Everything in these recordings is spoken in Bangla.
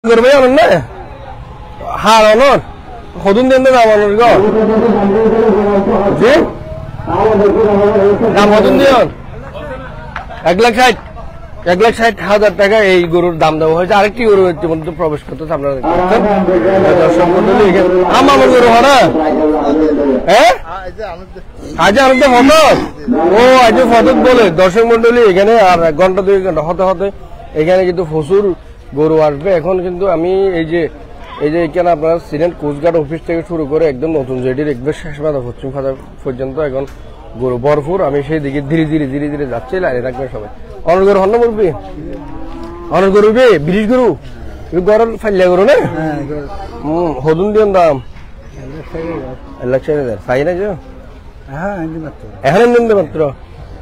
করবে অনন না হার অনন কদুন দেন না অনন গো জি দাম কদুন দিন 1,60,000 টাকা এই গরুর দাম দেওয়া হয়েছে। আরেকটি গরু ইতিমধ্যে প্রবেশ করতেছে আপনারা দেখতে দর্শক মন্ডলী আমার গরু হরা হ্যাঁ আজ আনন্দ ফটক ও আজ ফটক বলে দর্শক মন্ডলী এখানে আর ঘন্টা 2 ঘন্টা হতে হতে এখানে কিন্তু প্রচুর গরু আসবে। এখন কিন্তু আমি এই যে এখানে আপনার সিলেট কোস্টগার্ড অফিস থেকে শুরু করে একদম নতুন জেডির একবার শেষ বাধা পশ্চিম বাধা পর্যন্ত এখন গরু ভরপুর। আমি সেই দিকে ধীরে ধীরে যাচ্ছি, লাইনে রাখবেন সবাই। অনেক গরু হন না বলবি অনেক গরু বে ব্রিজ গরু গরুর ফাইলিয়া গরু না হদুন দিন দাম 1,60,000 ফাই না যো এখন দিন মাত্র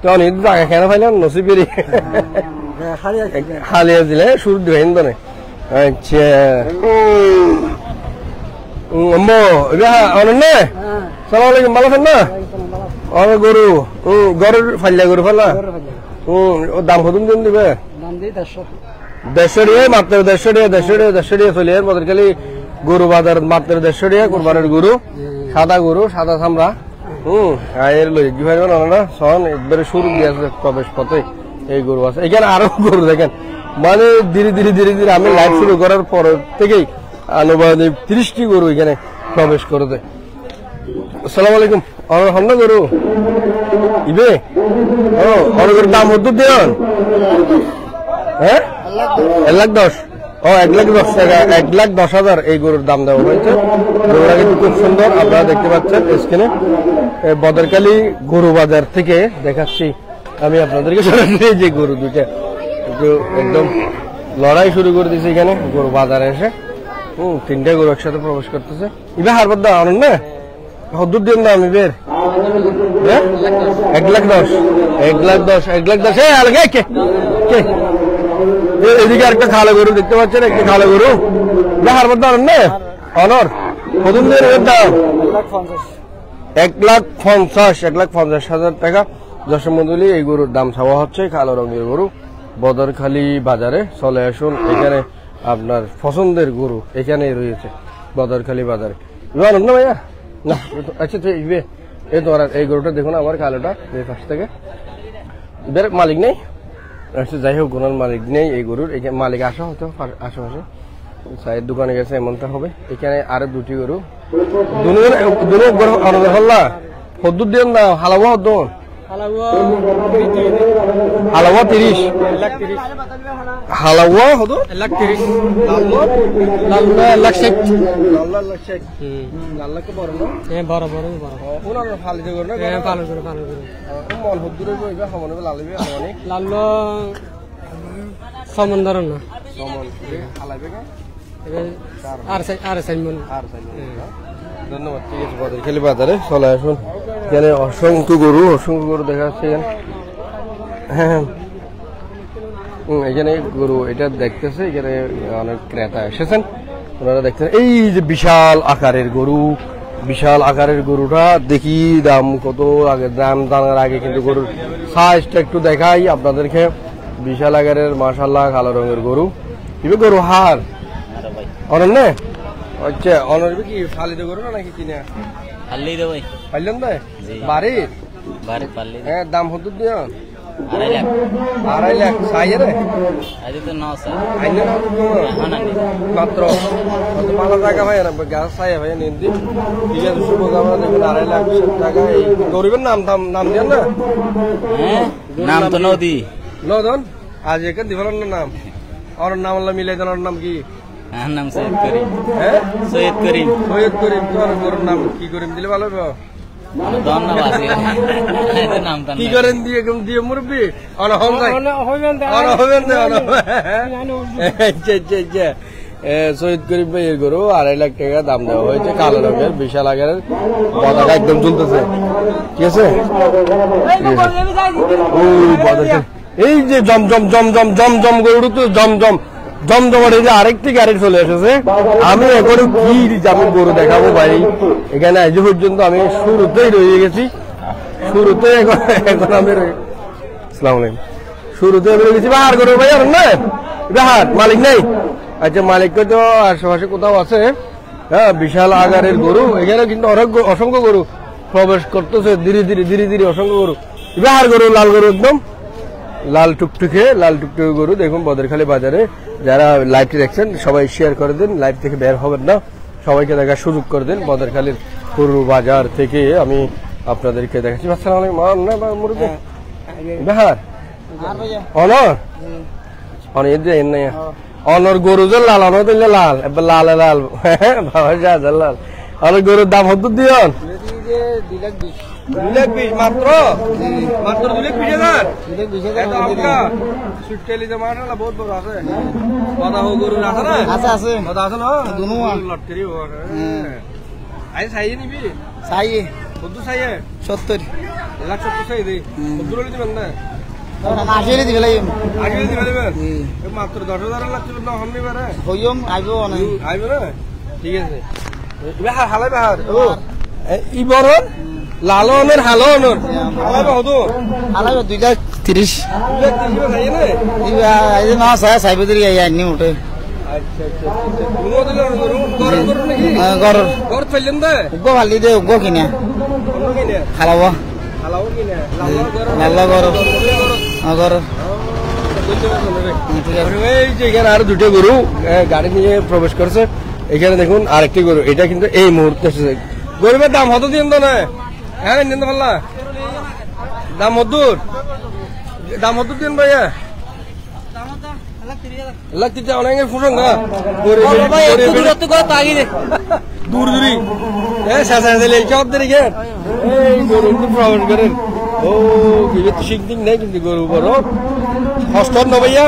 তখন ঈদ জায়গা কেন ফাইলাম নসিবেরি হালিয়া দিলে শুরু দিবেন তো আচ্ছা অনেক না সালাম আলাইকুম ভালো আছেন না অনেক গরু গরুর ফাইলিয়া গরু ফেলা ও দাম কত দিন দিবে 150 মাত্র 150 চলে আর বদরকালি গরু বাজার মাত্র 150 কোরবানের গরু সাদা চামড়া আয়ের লই কি ভাই না সন একবারে শুরু দিয়ে আছে প্রবেশ পথে এই গরু আছে। এখানে আরো গরু দেখেন মানে ধীরে ধীরে আমি লাইভ শুরু করার পর থেকেই আনুমানিক 30টি গরু এখানে প্রবেশ করেছে। আসসালামু আলাইকুম আমার হন না গরু ইবে ও অনেক গরুর দাম হতো দেন হ্যাঁ 1,10,000 ও 1,10,000 টাকা 1,10,000 এই গরুর দাম দেওয়া হয়েছে। গরুটা কিন্তু খুব সুন্দর আপনারা দেখতে পাচ্ছেন স্ক্রিনে। বদরকালী গরু বাজার থেকে দেখাচ্ছি আমি আপনাদেরকে যে গরু দুইটা একদম লড়াই শুরু করে দিয়েছে এখানে গরু বাজারে এসে 3টা গরু একসাথে প্রবেশ করতেছে। ইবে হারবার দাম আনেন না হদ্দুর দিন দাম ইবের 1,10,000 এদিকে একটা খালো গরু দেখতে পাচ্ছেন, একটা খালো গরু হারবার দাম না অনর কত দিন দাম 1,50,000 টাকা। দর্শক মন্ডলী এই গরুর দাম চাওয়া হচ্ছে। কালো রঙের গরু বদরখালী বাজারে চলে আসুন, এখানে আপনার পছন্দের গরু এখানেই রয়েছে বদরখালী বাজারে। জানেন না ভাইয়া না আচ্ছা এই তোমার এই গরুটা দেখুন আমার কালোটা এই পাশ থেকে এদের মালিক নেই। আচ্ছা যাই হোক কোন মালিক নেই এই গরুর, মালিক আসা হতো আশেপাশে চায়ের দোকানে গেছে এমনটা হবে। এখানে আরো 2টি গরু হল্লা হদ্দুর দিন না হালাওয়া হদ্দন হালাওয়া 30 হালাওয়া হতো 1,30,000 সমন্দর না ধন্যবাদ। ঠিক আছে বদরখালী বাজারে চলে আসুন, এখানে অসংখ্য গরু দেখা যাচ্ছে এখানে। হ্যাঁ এখানে গরু এটা দেখতেছে, এখানে অনেক ক্রেতা এসেছেন ওনারা দেখতেছেন। এই যে বিশাল আকারের গরুটা দেখি দাম কত আগে দাম জানার আগে কিন্তু গরুর সাইজটা একটু দেখাই আপনাদেরকে। বিশাল আকারের মাশাআল্লাহ কালো রঙের গরু গরু হার অনেক না আচ্ছা অনর কি ফালিতে গরু না নাকি কিনে ফালি দে ভাই পাইলেন না বাড়ির পালি হ্যাঁ দাম হতো দিও 2.5 লাখ সাইয়ে রে আজ তো 9 স্যার আইনে না মাত্র কত ভালো টাকা ভাই না গাছ সাইয়ে ভাই নিন্দি ঠিক আছে শুভ কামনা দেখুন 2.5 লাখ টাকা এই গরিবের নাম দেন না হ্যাঁ নাম তো নদী নদন আজ এখান দিবেন না নাম আর নাম আল্লাহ মিলাই দেন নাম কি নাম সৈয়দ করিম হ্যাঁ সৈয়দ করিম তোর গরুর নাম কি করিম দিলে ভালো হবে ধন্যবাদ নাম কি করেন দিয়ে মুরব্বী অনহম শহীদ করিম ভাই এর গরু 2.5 লাখ টাকা দাম দেওয়া হয়েছে। কালো রঙের বিশাল আকারের পতাকা একদম ঝুলতেছে, ঠিক আছে। এই যে জমজম গরু তো জমজমার এই যে আরেকটি গাড়ি চলে এসেছে। আমি এখন কি আমি গরু দেখাবো ভাই, এখানে আজ পর্যন্ত আমি শুরুতেই রয়ে গেছি, এখন আমি আসসালামু আলাইকুম শুরুতে রয়ে গেছি। আর গরু ভাই আর না হাট মালিক নেই আচ্ছা মালিককে তো আশেপাশে কোথাও আছে, হ্যাঁ বিশাল আকারের গরু, এখানে কিন্তু অনেক অসংখ্য গরু প্রবেশ করতেছে ধীরে ধীরে অসংখ্য গরু, বিহার গরু, লাল গরু, একদম লাল টুকটুকে গরু। দেখুন বদরখালী বাজারে যারা লাইভটি দেখছেন সবাই শেয়ার করে দিন, লাইভ থেকে বের হবেন না, সবাইকে দেখার সুযোগ করে দিন। বদরখালীর গরু বাজার থেকে আমি আপনাদেরকে দেখাচ্ছি। আসসালামু আলাইকুম মুরব্বি বিহার অনর অনর গরু যে লাল, অনর দিলে লাল, এবার লাল লাল বাবা শাহজাহান লাল। অনেক গরুর দাম হতো দিয়ন 2,20,000 মাত্র, মাত্র 2,20,000। বহুত বড় আছে, কথা হোক গরু আছে না, আছে কথা আছে না, লটকারি আই চাইয়ে নিবি, চাইয়ে কত চাইয়ে 70 1,70,000 চাই দেই, কত রলি দিবেন না, আগে দিবে লাগবে, আগে দিবে লাগবে, মাত্র 10,000 লাগছিল না, হমনি পারে হইম আইবো না, আইবো না, ঠিক আছে। বিহার হালাই বিহার ও ই বড় লাল অনর, হালো অনর হালাই হতো, হালাই 2,30,000 চাইয়ে না, এই না চাই চাইবে দিই আইনি উঠে। আচ্ছা আচ্ছা তুমি ওদের গরর গরর নাকি, গরর গরর ফেললেন দে, উগো ভালি দে, উগো কিনে উগো কিনে হালাওয়া, হালাওয়া কিনে লাল গরর গরর। এই যে এখানে আর দুটো গরু গাড়ি নিয়ে প্রবেশ করছে, এখানে দেখুন আরেকটি গরু, এটা কিন্তু এই মুহূর্তে এসেছে। গরুর দাম হতো দিন তো না, হ্যাঁ নিন তো পারলা, দাম হতুর, দাম হতুর দিন ভাইয়া লাগতে অনেক ফুসন না দূর দূরি গরু প্রবেশ করেন। ও বিবে তো শিখ দিন নেই কিন্তু গরু বড় হস্তর ন ভাইয়া,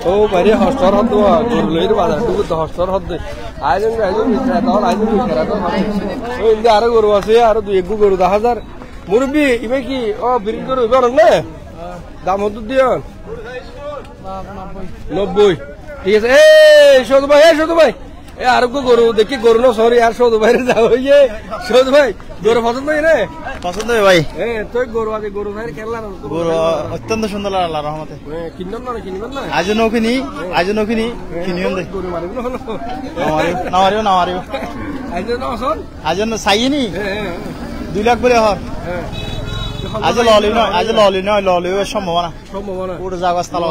ও বাইরে হস্তর হত গরু লই বাজার টুকু তো হস্তর হত আয়োজন আয়োজন আরো গরু আছে, আরো 2-1 গরু 10,000 মুরব্বী ইবে কি ও বিক্রি গরু এবার না দাম হতো দিয়ন 90, ঠিক আছে। এই সৌদ ভাই, এই সৌদ ভাই, এ আরো গরু দেখি গরু না সরি আর সৌদ ভাইরে যাও, ইয়ে সৌদ ভাই গরু পছন্দ হয় না, পছন্দ হয় ভাই, তুই গরু আছে গরু ভাইয়ের খেলা গরু অত্যন্ত সুন্দর আল্লাহ রহমতে, কিনবেন না কিনবেন না আজ নৌকিনি কিনিও দে গরু মারিব না মারিব না মারিব আজ না আসল আজ না চাইনি 2 লাখ বলে হর, আজ ললি নয় ললি সম্ভাবনা পুরো জায়গা স্থল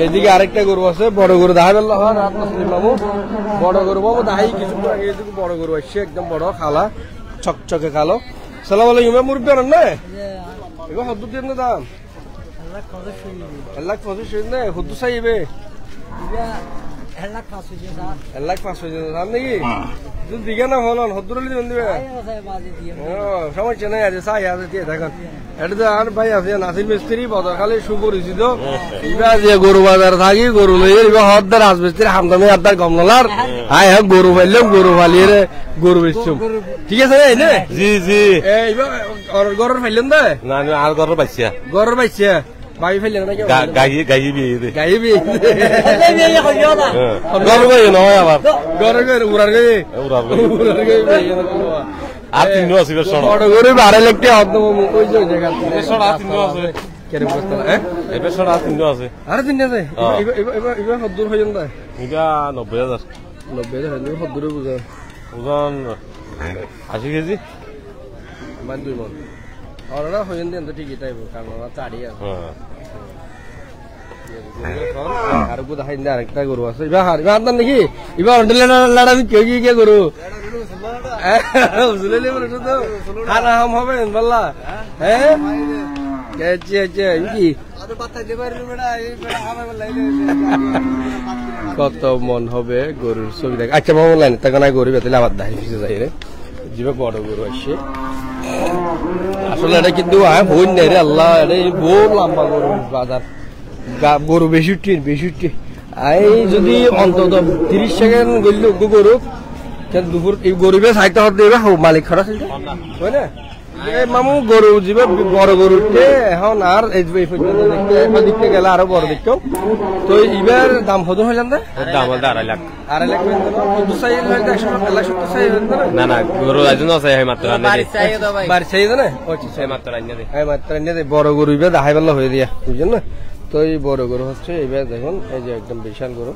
এদিকে আরেকটা গরু আছে, বড় গরু দেখা গেল বাবু, বড় গরু বাবু দাহাই কিছু বড় গরু আসছে, একদম বড় খালা চকচকে কালো। সালাম আলাইকুম মুরব্বী আনেন না এবার হদ্দুর দিন না দাম 1,25,000 না হদ্দু চাইবে 1,05,000 নাকি দিকে না হল হদ্দুর দিবেন দিবে সমস্যা নাই, আছে চাই আছে দিয়ে দেখেন। এটা তো আর ভাই আছে নাসির মিস্ত্রি বদরখালী সুপরিচিত, এবার যে গরু বাজার থাকি গরু লইয়ে এবার হদ্দার রাজমিস্ত্রি হামদামে আদার কমলার আয় হ্যাঁ গরু ফাইলাম গরু ফালিয়ে গরু বেচছুম, ঠিক আছে না জি জি। এইবার গরুর ফাইলেন দে না আর গরুর পাইছিয়া, গরুর পাইছিয়া বাই ফেললেন নাকি গাই বিয়ে গরু গাই নয় আবার গরু গাই উড়ার গাই আর 3 আছে বড় গরু 12 লাখ টাকা ওই যে জায়গা আর 3 আছে কেরে বস্তা এবে সর আর 3 আছে, আর 3 আছে এবার হদ্দুর হইন দা এটা 90,000 হইল হদ্দুরে বুঝা ওজন 80 কেজি মান 2 মন ওরা হইন দেন তো ঠিকই তাইব কারণ ওরা চাড়ি আছে আর গো দেখাই না আরেকটা গরু আছে এবার আপনার নাকি এবার লাড়াবি কে গরু বুঝলে বলে তো খানা হাম হবে বললা, হ্যাঁ কি কত মন হবে গরুর ছবি দেখ। আচ্ছা মামা লাইনে তখন গরু বেতলে আবার দাঁড়িয়ে ফিসে যাই রে জিবে বড় গরু আসছে, আসলে এটা কিন্তু বই নেই রে আল্লাহ, এটা বড় লম্বা গরু বাজার গরু বেশি এই যদি অন্তত 30 সেকেন্ড গেল গরু দুপুর এই গরু বে সাইতে হতে দেবে মালিক খরচ হয় না মামু গরু যাবে বড় গরুতে এখন আর এই পর্যন্ত দেখতে গেলে আরো বড় দেখতেও তো এবার দাম কত হয়ে যান দাম হল 2.5 লাখ 2.5 লাখ কত সাইজ হইতে 100 লাখ 70 সাইজ হইতে না না গরু আইজন আছে এই মাত্র আনে বাড়ি সাইজ না এই মাত্র আনে দে এই মাত্র আনে দে বড় গরু এবার দেখাই ভালো হয়ে দিয়া বুঝছেন না তো এই বড় গরু হচ্ছে এবার দেখুন এই যে একদম বিশাল গরু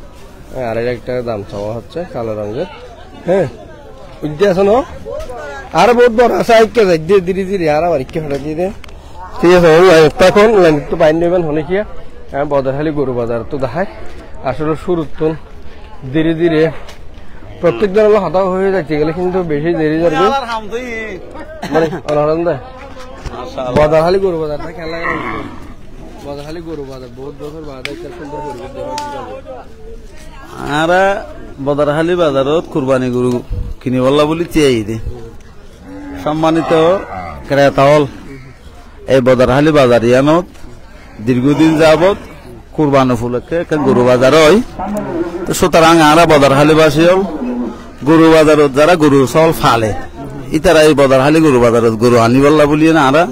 আর এর একটা দাম চাওয়া হচ্ছে কালো রঙের হ্যাঁ বুঝতে আছো না আর বহুত বড় আছে আইকে যাই দিয়ে ধীরে ধীরে আর আবার ইকে ফেলে দিয়ে দেন ঠিক আছে তখন তো বাইন নেবেন হলে কি বদরহালি গরু বাজার তো দেখায় আসলে শুরু তো ধীরে ধীরে প্রত্যেক দিন হতাশ হয়ে যাচ্ছে গেলে কিন্তু বেশি দেরি যাবে মানে অনারাম দেয় বদরহালি গরু বাজারটা খেলা বদরহালি গরু বাজার বহুত বছর বাজার সুন্দর পরিবেশ আর বদরহালি বাজারত কুরবানি গরু কিনিবলা বলি চেয়ে দে সম্মানিত ক্রেতা হল এই বদরহালি বাজার ইয়ানত দীর্ঘদিন যাবত কুরবানি উপলক্ষে একটা গরু বাজার হয় তো সুতরাং আরা বদরহালি বাসী হল গরু বাজারত যারা গরু চল ফালে ইতারা এই বদরহালি গরু বাজারত গরু আনিবল্লা বলি না আরা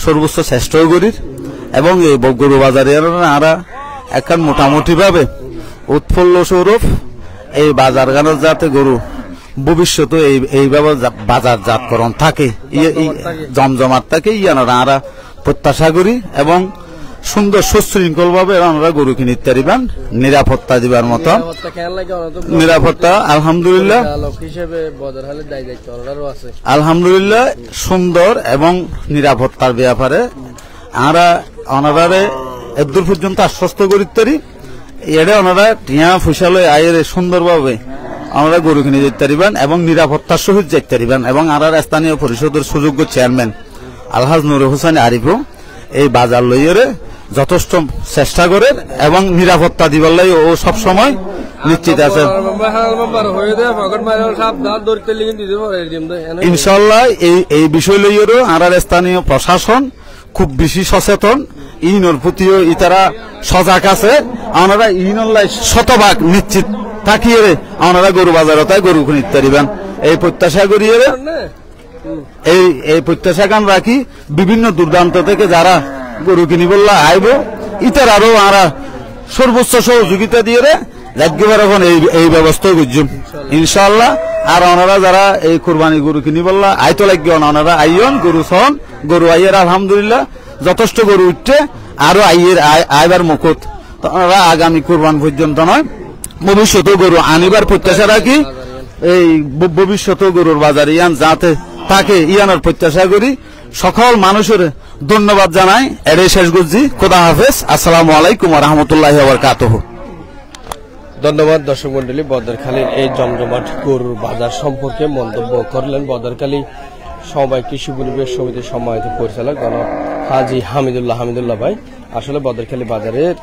সর্বোচ্চ চেষ্টা করির এবং এই গরু বাজার আরা এখন মোটামুটি ভাবে উৎফুল্ল স্বরূপ এই বাজার গানের যাতে গরু ভবিষ্যতে এইভাবে বাজারজাতকরণ থাকে জমজমাট থাকে ইয়ানারা আরা প্রত্যাশা করি এবং সুন্দর সুশৃঙ্খল ভাবে আমরা গরু কিনে পারিবেন নিরাপত্তা দিবার মতো নিরাপত্তা আলহামদুলিল্লাহ আলহামদুলিল্লাহ সুন্দর এবং নিরাপত্তার ব্যাপারে আমরা অনারারে এদূর পর্যন্ত আশ্বস্ত করিতে পারি এড়ে ওনারা টিয়া ফুসালে আয়ের সুন্দরভাবে আমরা গরু কিনে যেতে পারিবেন এবং নিরাপত্তার সহিত যেতে পারিবেন এবং আর স্থানীয় পরিষদের সুযোগ্য চেয়ারম্যান আলহাজ নুর হোসেন আরিফও এই বাজার লইয়েরে যথেষ্ট চেষ্টা করেন এবং নিরাপত্তা দিবার লাই ও সব সময় নিশ্চিত আছে ইনশাল্লাহ এই বিষয় লইয়েরও আর স্থানীয় প্রশাসন খুব বেশি সচেতন ইনর প্রতিও ইতারা সজাগ আছে আমরা ইনল্লাই শতভাগ নিশ্চিত থাকিয়ে আমরা গরু বাজারত গরু কিনিতে পারিবেন এই প্রত্যাশা করিয়ে এই প্রত্যাশা কান রাখি বিভিন্ন দুর্দান্ত থেকে যারা গরু কিনিবল্লা আইব ইতারারও আমরা সর্বোচ্চ সহযোগিতা দিয়ে রাজ্যবার এখন এই ব্যবস্থা করছুন ইনশাল্লাহ আর ওনারা যারা এই কুরবানি গরু কিনিবল্লা আইতো লাগবে ওনারা আইয়ন গরু সহন গরু আইয়ের আলহামদুলিল্লাহ যথেষ্ট গরু উঠছে আরো আইবার মুকুত ওনারা আগামী কুরবান পর্যন্ত নয় ভবিষ্যতে গরু আনিবার প্রত্যাশা রাখি এই ভবিষ্যতে গরুর বাজার ইয়ান যাতে থাকে ইয়ানোর প্রত্যাশা করি সকল মানুষের ধন্যবাদ জানাই এড়ে শেষ করছি খোদা হাফেজ আসসালামু আলাইকুম ওয়া রাহমাতুল্লাহি ওয়া বারাকাতুহু ধন্যবাদ দর্শক মন্ডলী বদরখালীর এই জমজমাট গরুর বাজার সম্পর্কে মন্তব্য করলেন বদরখালী সমবায় কৃষি পরিবেশ সমিতির সম্মানিত পরিচালক জনাব হাজী হামিদুল্লাহ ভাই আসলে বদরখালী বাজারের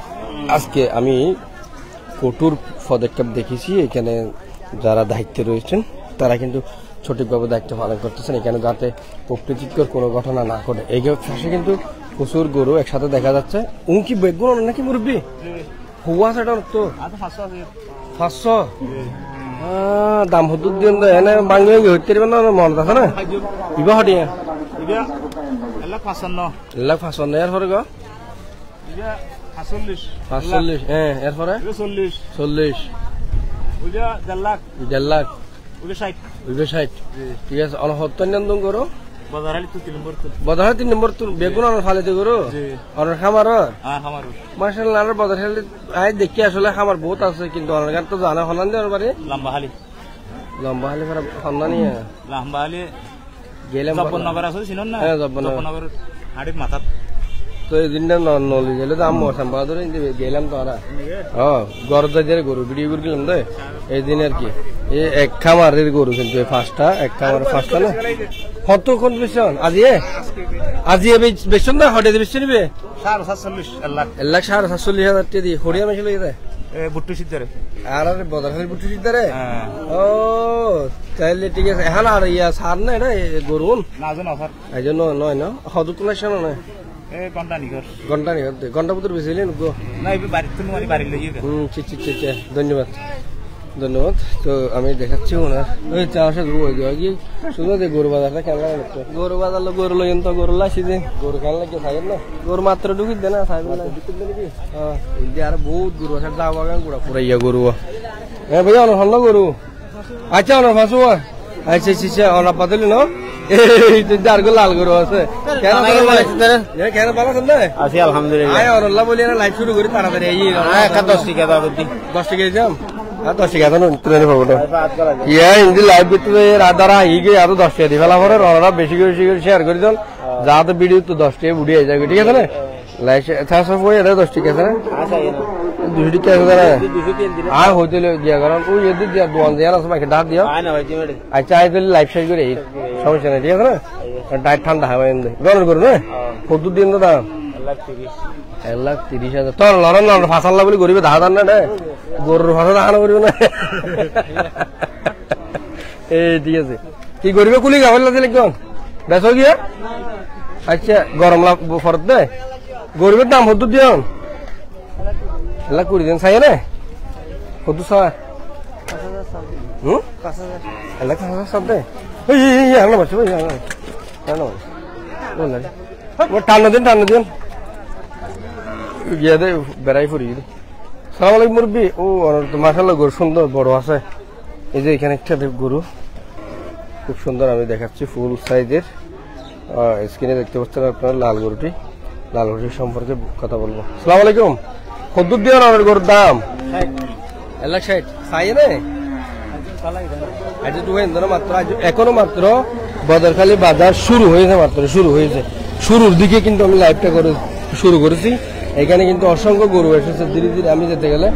আজকে আমি কঠোর পদক্ষেপ দেখেছি এখানে যারা দায়িত্বে রয়েছেন তারা কিন্তু সঠিকভাবে দায়িত্ব পালন করতেছেন এখানে যাতে অপ্রীতিকর কোনো ঘটনা না ঘটে এই পাশে কিন্তু প্রচুর গরু একসাথে দেখা যাচ্ছে উনকি বেগুন নাকি মুরব্বী হুয়া সেটা তো 500 দাম হতুক দিন এনে বাংলা হইতে পারবেন না মন আছে না ইবা হটিয়া লাখ 55 এর পরে গো 45 হ্যাঁ এর পরে 40 ওইটা 1.5 লাখ 60 ঠিক আছে অনহত্তর নিয়ন্ত্রণ করো বাজারে 3 নম্বর তো বেগুন আর ফালিতে করো আর খামার মাশাআল্লাহ আর বাজারে আই দেখি আসলে খামার বহুত আছে কিন্তু অনেক তো জানা হলান দেওয়ার বারে লম্বাহালি করে সন্ধানী লম্বাহালি গেলাম জব্বরনগর আছে চিনেন না হ্যাঁ জব্বরনগর হাড়ির মাথা তো এই দিনটা নলি গেলে তো আমি সম্পাদক গেলাম তো আর গরদাদের গরু ভিডিও করে গেলাম তো এই দিন আর কি এই এক খামারের গরু কিন্তু পাঁচটা এক খামার পাঁচটা না কত কোন বেচন আজি বেচন না হটে বেচন নিবে 1.47 লাখ 1.47 টাকা দিয়ে হরিয়া মেশে লই যায় বুট্টু সিদ্দারে আর বদরখালী বুট্টু সিদ্দারে ও তাইলে ঠিক আছে এখন আর ইয়া সার না এটা গরু না জানো স্যার এই জন্য নয় না হদু কোলেকশন না ঘন্টা ঘন্টা পুত্র বেশি গো না বাড়ি তুমি বাড়ি লইয়ে ধন্যবাদ ধন্যবাদ। তো আমি দেখাচ্ছি ওনার ওই চাষে গিয়ে শুধু গরু বাজারটা কেন লাগে গরু বাজার গরু লইন তো গরু লাসি যে গরু কেন লাগে থাকেন না গরু মাত্র ঢুকি দে না থাকবে না হ্যাঁ আর বহুত গরু আছে যা বাগান গুড়া পুরা ইয়া গরু হ্যাঁ ভাইয়া অনেক ভালো গরু আচ্ছা অনেক ফাঁসু আচ্ছা আচ্ছা অনেক পাতলি না এই আর লাল গরু আছে কেন কেন ভালো আছেন না আছি আলহামদুলিল্লাহ আয় অরল্লা বলি না লাইট শুরু করি তাড়াতাড়ি এই 10 টাকা দাও দিদি 10 টাকা যাম 10 টাকা তো ট্রেনে পাবো না ইয়া ইন্দি লাইভ ভিতরে রাদারা হিগে আর 10 টাকা দিবেলা পরে ওরা বেশি করে শেয়ার করে দেন যা তো ভিডিও তো 10 টাকা বুড়িয়ে যাবে ঠিক আছে না লাইক থাসা পয় এর 10 টাকা আছে না আচ্ছা এনা 200 টাকা আছে না 203 দিন আর হোটেল গিয়া কারণ ওই এদি দিয়া দোয়ান দেয়া আছে মাকে ডাক দিও আয় না ভাই জিমেডে আচ্ছা আই দিলে লাইভ শেয়ার করে সমস্যা নাই ঠিক আছে না ডাইট ঠান্ডা হবে এনে গরম করুন না কত দিন দাম 1,30,000 তোর লড়ন লড় ফাঁসাল্লা বলে গরিবে ধার না গরুর ফাঁসা দাহানো করিবে না এই ঠিক আছে কি গরিবে কুলি গাবেল লাগছে একদম বেশ গিয়া আচ্ছা গরম লাভ ফরত দে গরিবের দাম হতো দিয়ন 1,20,000 দিন চাই না হতো চাই 1,05,000 সব দে এই আলো বাচ্চা ভাই আলো টান্ন দিন গিয়ে দে বেড়াই ফুরি সালাম আলাইকুম মুরব্বী ও মাশাআল্লাহ গরু সুন্দর বড় আছে এই যে এখানে একটা গরু খুব সুন্দর আমি দেখাচ্ছি ফুল সাইজের স্ক্রিনে দেখতে পাচ্ছেন আপনারা লাল গরুটি সম্পর্কে কথা বলবো সালাম আলাইকুম কত দিয়ে আমার গরুর দাম 1,60,000 চাই না আজ তো মাত্র এখনো মাত্র বদরখালী বাজার শুরু হয়েছে শুরুর দিকে কিন্তু আমি লাইভটা শুরু করেছি এখানে কিন্তু অসংখ্য গরু এসেছে ধীরে ধীরে আমি যেতে গেলে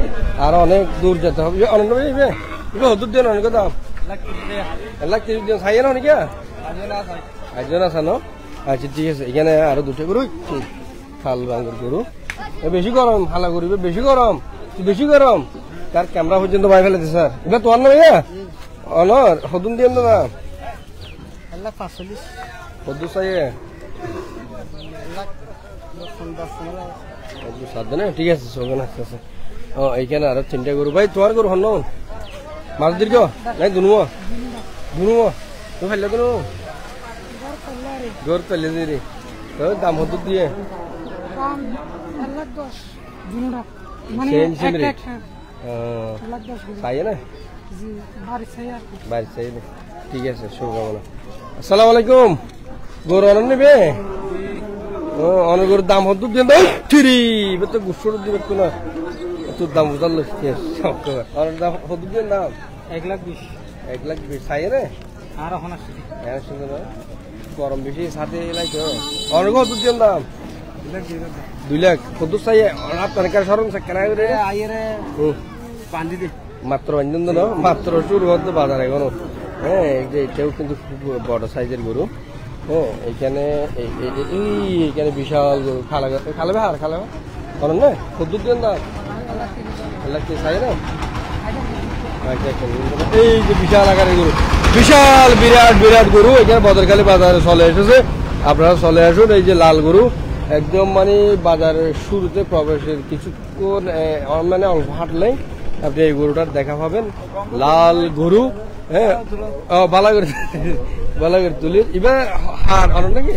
আরো অনেক দূর যেতে হবে অনেক হদুর দিন অনেক দাম 1,30,000 দিন চাই না অনেক আজজন আছে না আচ্ছা ঠিক আছে এখানে আরো দুটো গরু খাল বাঙ্গুর গরু বেশি গরম হালা গরিবে বেশি গরম তার ক্যামেরা পর্যন্ত বাই ফেলেছে স্যার এটা তোমার না ভাইয়া অনর হদুন দিয়ে না 1,45,000 হদু চাই ঠিক আছে সঙ্গে আছে এইখানে আরো 3টা গরু ভাই তোমার গরু হন মাছ দীর্ঘ নাই দুনুমো তুমি ফেললে তো গরু পেলে দিদি দাম হতো দিয়ে চাই না বাড়ি চাই ঠিক আছে শুভকামনা আসসালামু আলাইকুম গরু অনেক নেবে অনেক গরুর দাম হতো দিয়ে ঠিরি এবার তো গুসর দিবে না তোর দাম বুঝার অনেক দাম হতো দিয়ে দাম 1,20,000 চাই না আর এখন সুন্দর গরম বেশি সাথে লাগতো অনেক হতো দিয়ে দাম 2 লাখ কত চাই আপনার কাছে সরম কেনারে বান্ধি দে মাত্র বান্ধন না মাত্র শুরু হতে বাজার এখনো হ্যাঁ এটাও কিন্তু খুব বড় সাইজের গরু হ্যাঁ এইখানে বিশাল গরু খালাবে করেন না কত দিন দাম 1,30,000 চাই না এই যে বিশাল আকারের গরু বিরাট গরু এখানে বদরখালী বাজারে চলে এসেছে আপনারা চলে আসুন এই যে লাল গরু একদম মানে বাজারের শুরুতে প্রবেশের কিছুক্ষণ মানে অল্প হাঁটলেই আপনি এই গরুটার দেখা পাবেন লাল গরু হ্যাঁ বালা করে তুলি এবার হার অনর নাকি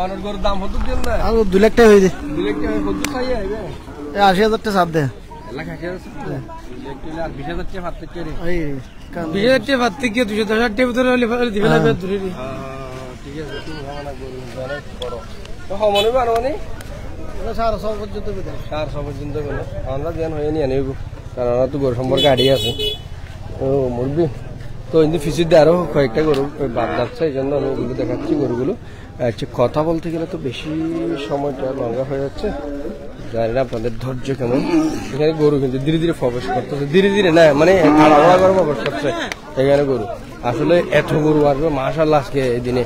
অনর গরুর দাম হতো দিন না 2 লাখ টাকা হয়ে যায় 2 লাখ টাকা হতো চাই 80,000 টাকা চাপ দে 1,80,000 আর 20,000 টাকা ভাত থেকে 20,000 টাকা ভাত থেকে 210,000 টাকা ভিতরে দিবে না ধরে ঠিক আছে তুমি ভাবনা গরু অনেক বড় তো মনে মানে 400 পর্যন্ত 400 পর্যন্ত আমরা জ্ঞান হয়ে নিয়ে নেব কারণ আমরা তো গরু সম্পর্কে আইডিয়া আছে ও মুরগি তো কিন্তু ফিসির দিয়ে আরো কয়েকটা গরু বাদ যাচ্ছে এই জন্য আমি ওগুলো দেখাচ্ছি গরুগুলো আচ্ছা কথা বলতে গেলে তো বেশি সময়টা লঙ্গা হয়ে যাচ্ছে জানি না আপনাদের ধৈর্য কেমন এখানে গরু কিন্তু ধীরে ধীরে প্রবেশ করতেছে ধীরে না মানে তাড়াহুড়া করে প্রবেশ করছে এখানে গরু আসলে এত গরু আসবে মাশাআল্লাহ আজকে এই দিনে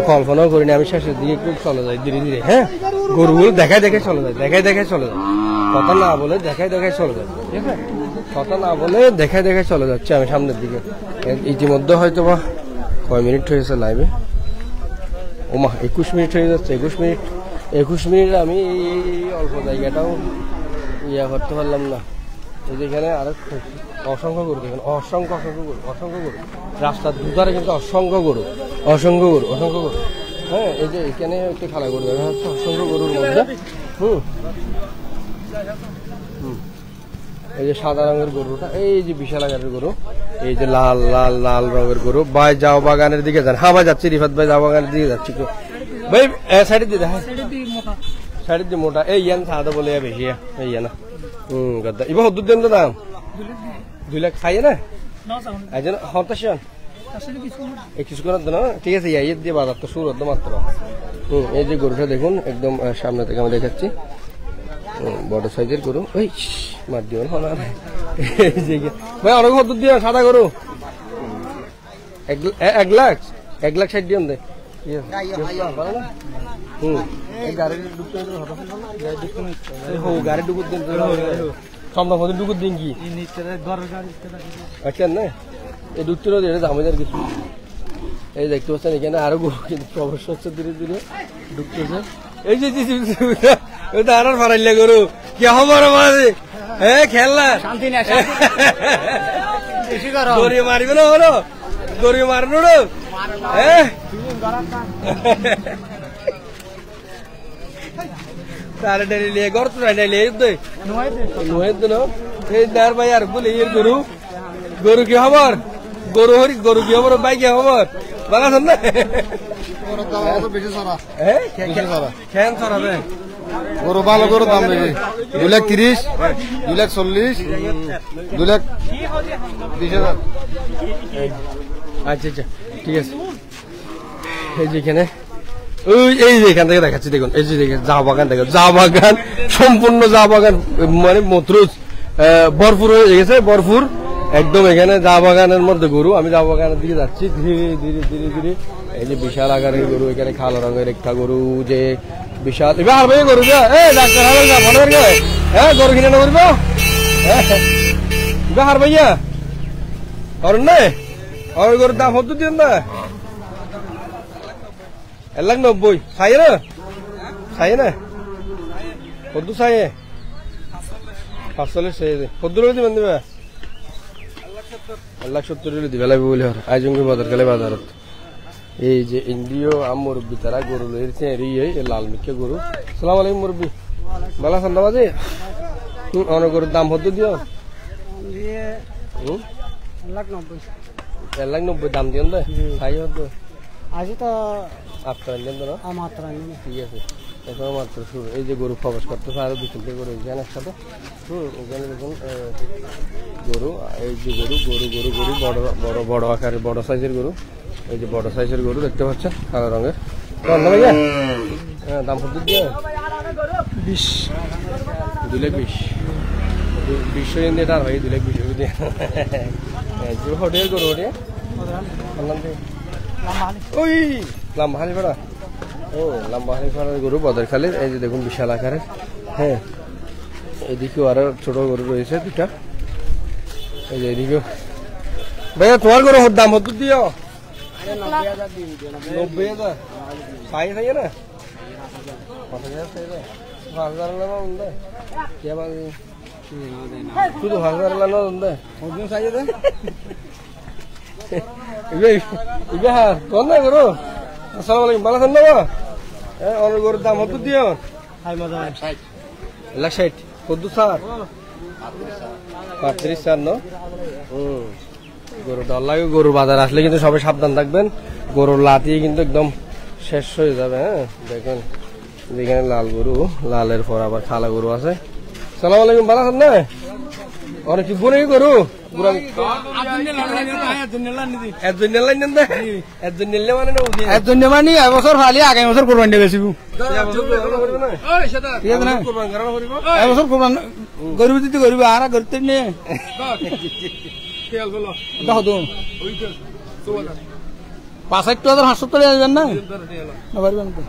কল্পনাও করিনি আমি শেষের দিকে খুব চলে যাই ধীরে হ্যাঁ গরুগুলো দেখায় চলে যায় কথা না বলে দেখায় চলে যায় ঠিক আছে কথা না বলে দেখায় চলে যাচ্ছে আমি সামনের দিকে ইতিমধ্যে হয়তো বা কয় মিনিট হয়েছে লাইভে ওমা 21 মিনিট হয়ে যাচ্ছে 21 মিনিট আমি এই অল্প জায়গাটাও করতে পারলাম না এই যেখানে আরো অসংখ্য গরু দেখেন, অসংখ্য গরু রাস্তার দুধারে কিন্তু অসংখ্য গরু। হ্যাঁ, এই যে এখানে একটি খালা গরু দেখা যাচ্ছে অসংখ্য গরুর মধ্যে। এই যে সাদা রঙের গরুটা, এই যে বিশাল আকারের গরু, এই যে লাল লাল লাল রঙের গরু। ভাই যাও বাগানের দিকে যান। হ্যাঁ ভাই যাচ্ছি, রিফাত ভাই যাও বাগানের দিকে যাচ্ছি। ভাই সাইডের দিকে হ্যাঁ, সাইডের দিয়ে মোটা এই ইয়ান সাদা বলে বেশি এই না। গদ্দা এবার হদ্দুর দেন তো দাম 2 লাখ খাইয়ে না একজন হতাশন কিছু করার না। ঠিক আছে, ইয়ে দিয়ে বাজার তো শুরু হতো মাত্র। এই যে গরুটা দেখুন একদম সামনে থেকে আমি দেখাচ্ছি, বড় সাইজের গরু। ওই মার দিও না ভাই, অনেক হদ্দুর দিয়ে সাদা গরু 1 লাখ 60 দিন দেয়। গাড়ি ডুকুর দিন সম্ভব ডুকুর দিন কি আচ্ছা না, এই ডুকতে দামের কিছু। এই দেখতে পাচ্ছেন এখানে আরো গরু কিন্তু প্রবেশ হচ্ছে ধীরে ধীরে ঢুকতেছে। এই যে আর ফারাইলে গরু কি খবর মাঝে হ্যাঁ খেলনা শান্তি না গরু মারিবে না হলো গরু মারনো হ্যাঁ তার ডেলি লিয়ে ঘর তো লিয়ে এই দার ভাই আর বলে এর গরু গরু কি খবর গরু কি খবর ভাই কি খবর ভালো আছেন না গরু ভালো গরু দাম বেশি 2 লাখ 30 2 লাখ 40 2 লাখ 20,000। আচ্ছা ঠিক আছে। এই যেখানে এই যে এখান থেকে দেখাচ্ছি দেখুন, এই যে চা বাগান দেখুন, চা বাগান সম্পূর্ণ চা বাগান মানে মতরুজ ভরপুর হয়ে গেছে, ভরপুর একদম। এখানে চা বাগানের মধ্যে গরু, আমি চা বাগানের দিকে যাচ্ছি ধীরে ধীরে ধীরে ধীরে। এই যে বিশাল আকারের গরু, এখানে কালো রঙের একটা গরু যে বিশাল। এবার হার ভাই গরু ডাক্তার হ্যাঁ গরু কিনে না করবো এবার হার ভাইয়া করেন না আর গরুর দাম হতো দিন না 1,90,000 সাইয়ে না কদ্দু সাইয়ে 540 সাইয়ে কদ্দু দিবেন দিবে 1,70,000 দিবে লাগবে বলে আইজঙ্গি বাজার গেলে বাজারত। এই যে ইন্দ্রিয় মুরব্বী তারা গরু লইছে লাল মিকে গরু। সালাম আলাইকুম মুরব্বী, ভালো আছেন বাবাজি? অনেক গরুর দাম হতো দিও 1,90,000 দাম দিও দে সাই হতো আজি তো আপনার নেন না মাত্র ঠিক আছে। এখন মাত্র শুরু। এই যে গরু প্রবেশ করতেছে আরো 2-3টে গরু এখানে একসাথে। এখানে দেখুন গরু, এই যে গরু গরু গরু গরু বড় বড় বড় আকারের বড় সাইজের গরু। এই যে বড় সাইজের গরু দেখতে পাচ্ছেন কালো রঙের। হ্যাঁ দাম কত দিয়ে 20 2 লাখ 20 দিয়ে তার ভাই 2 লাখ 20 দিয়ে হোটেল গরু ওটা ওই লম্বা হালি পাড়া। ও লম্বা হালি পাড়ার গরু বদর খালের। এই যে দেখুন বিশাল আকারের। হ্যাঁ এদিকেও আরো ছোট গরু রয়েছে 2টা। এই যে এদিকেও ভাইয়া তোমার গরু দাম হতো দিও 90,000 সাই থাকে না 5,000 চাই না 5,000 লানো ഉണ്ട് শুধু 5,000 লানো ഉണ്ട് ওজন চাই দে ইবে কোন না গরু। আসসালামু আলাইকুম, ভালো আছেন না? অনেক গরুর দাম হতো দিও 1,60,000 কদ্দু স্যার 35 স্যার ন। গরু ডর লাগে, গরুর বাজার আসলে কিন্তু সবাই সাবধান থাকবেন, গরুর লাতি কিন্তু একদম শেষ হয়ে যাবে। হ্যাঁ দেখেন যেখানে লাল গরু, লালের পর আবার খালা গরু আছে। সালাম আলাইকুম, ভালো আছেন না? অনেক কি গরু গরু মানে এবছর ভালি আগামী বছর কোরবানি দিয়ে বেশি এবছর কোরবানি গরিব দিতে গরিব আর করতে নিয়ে 65,500 টাকা আসবেন না পারবেন তো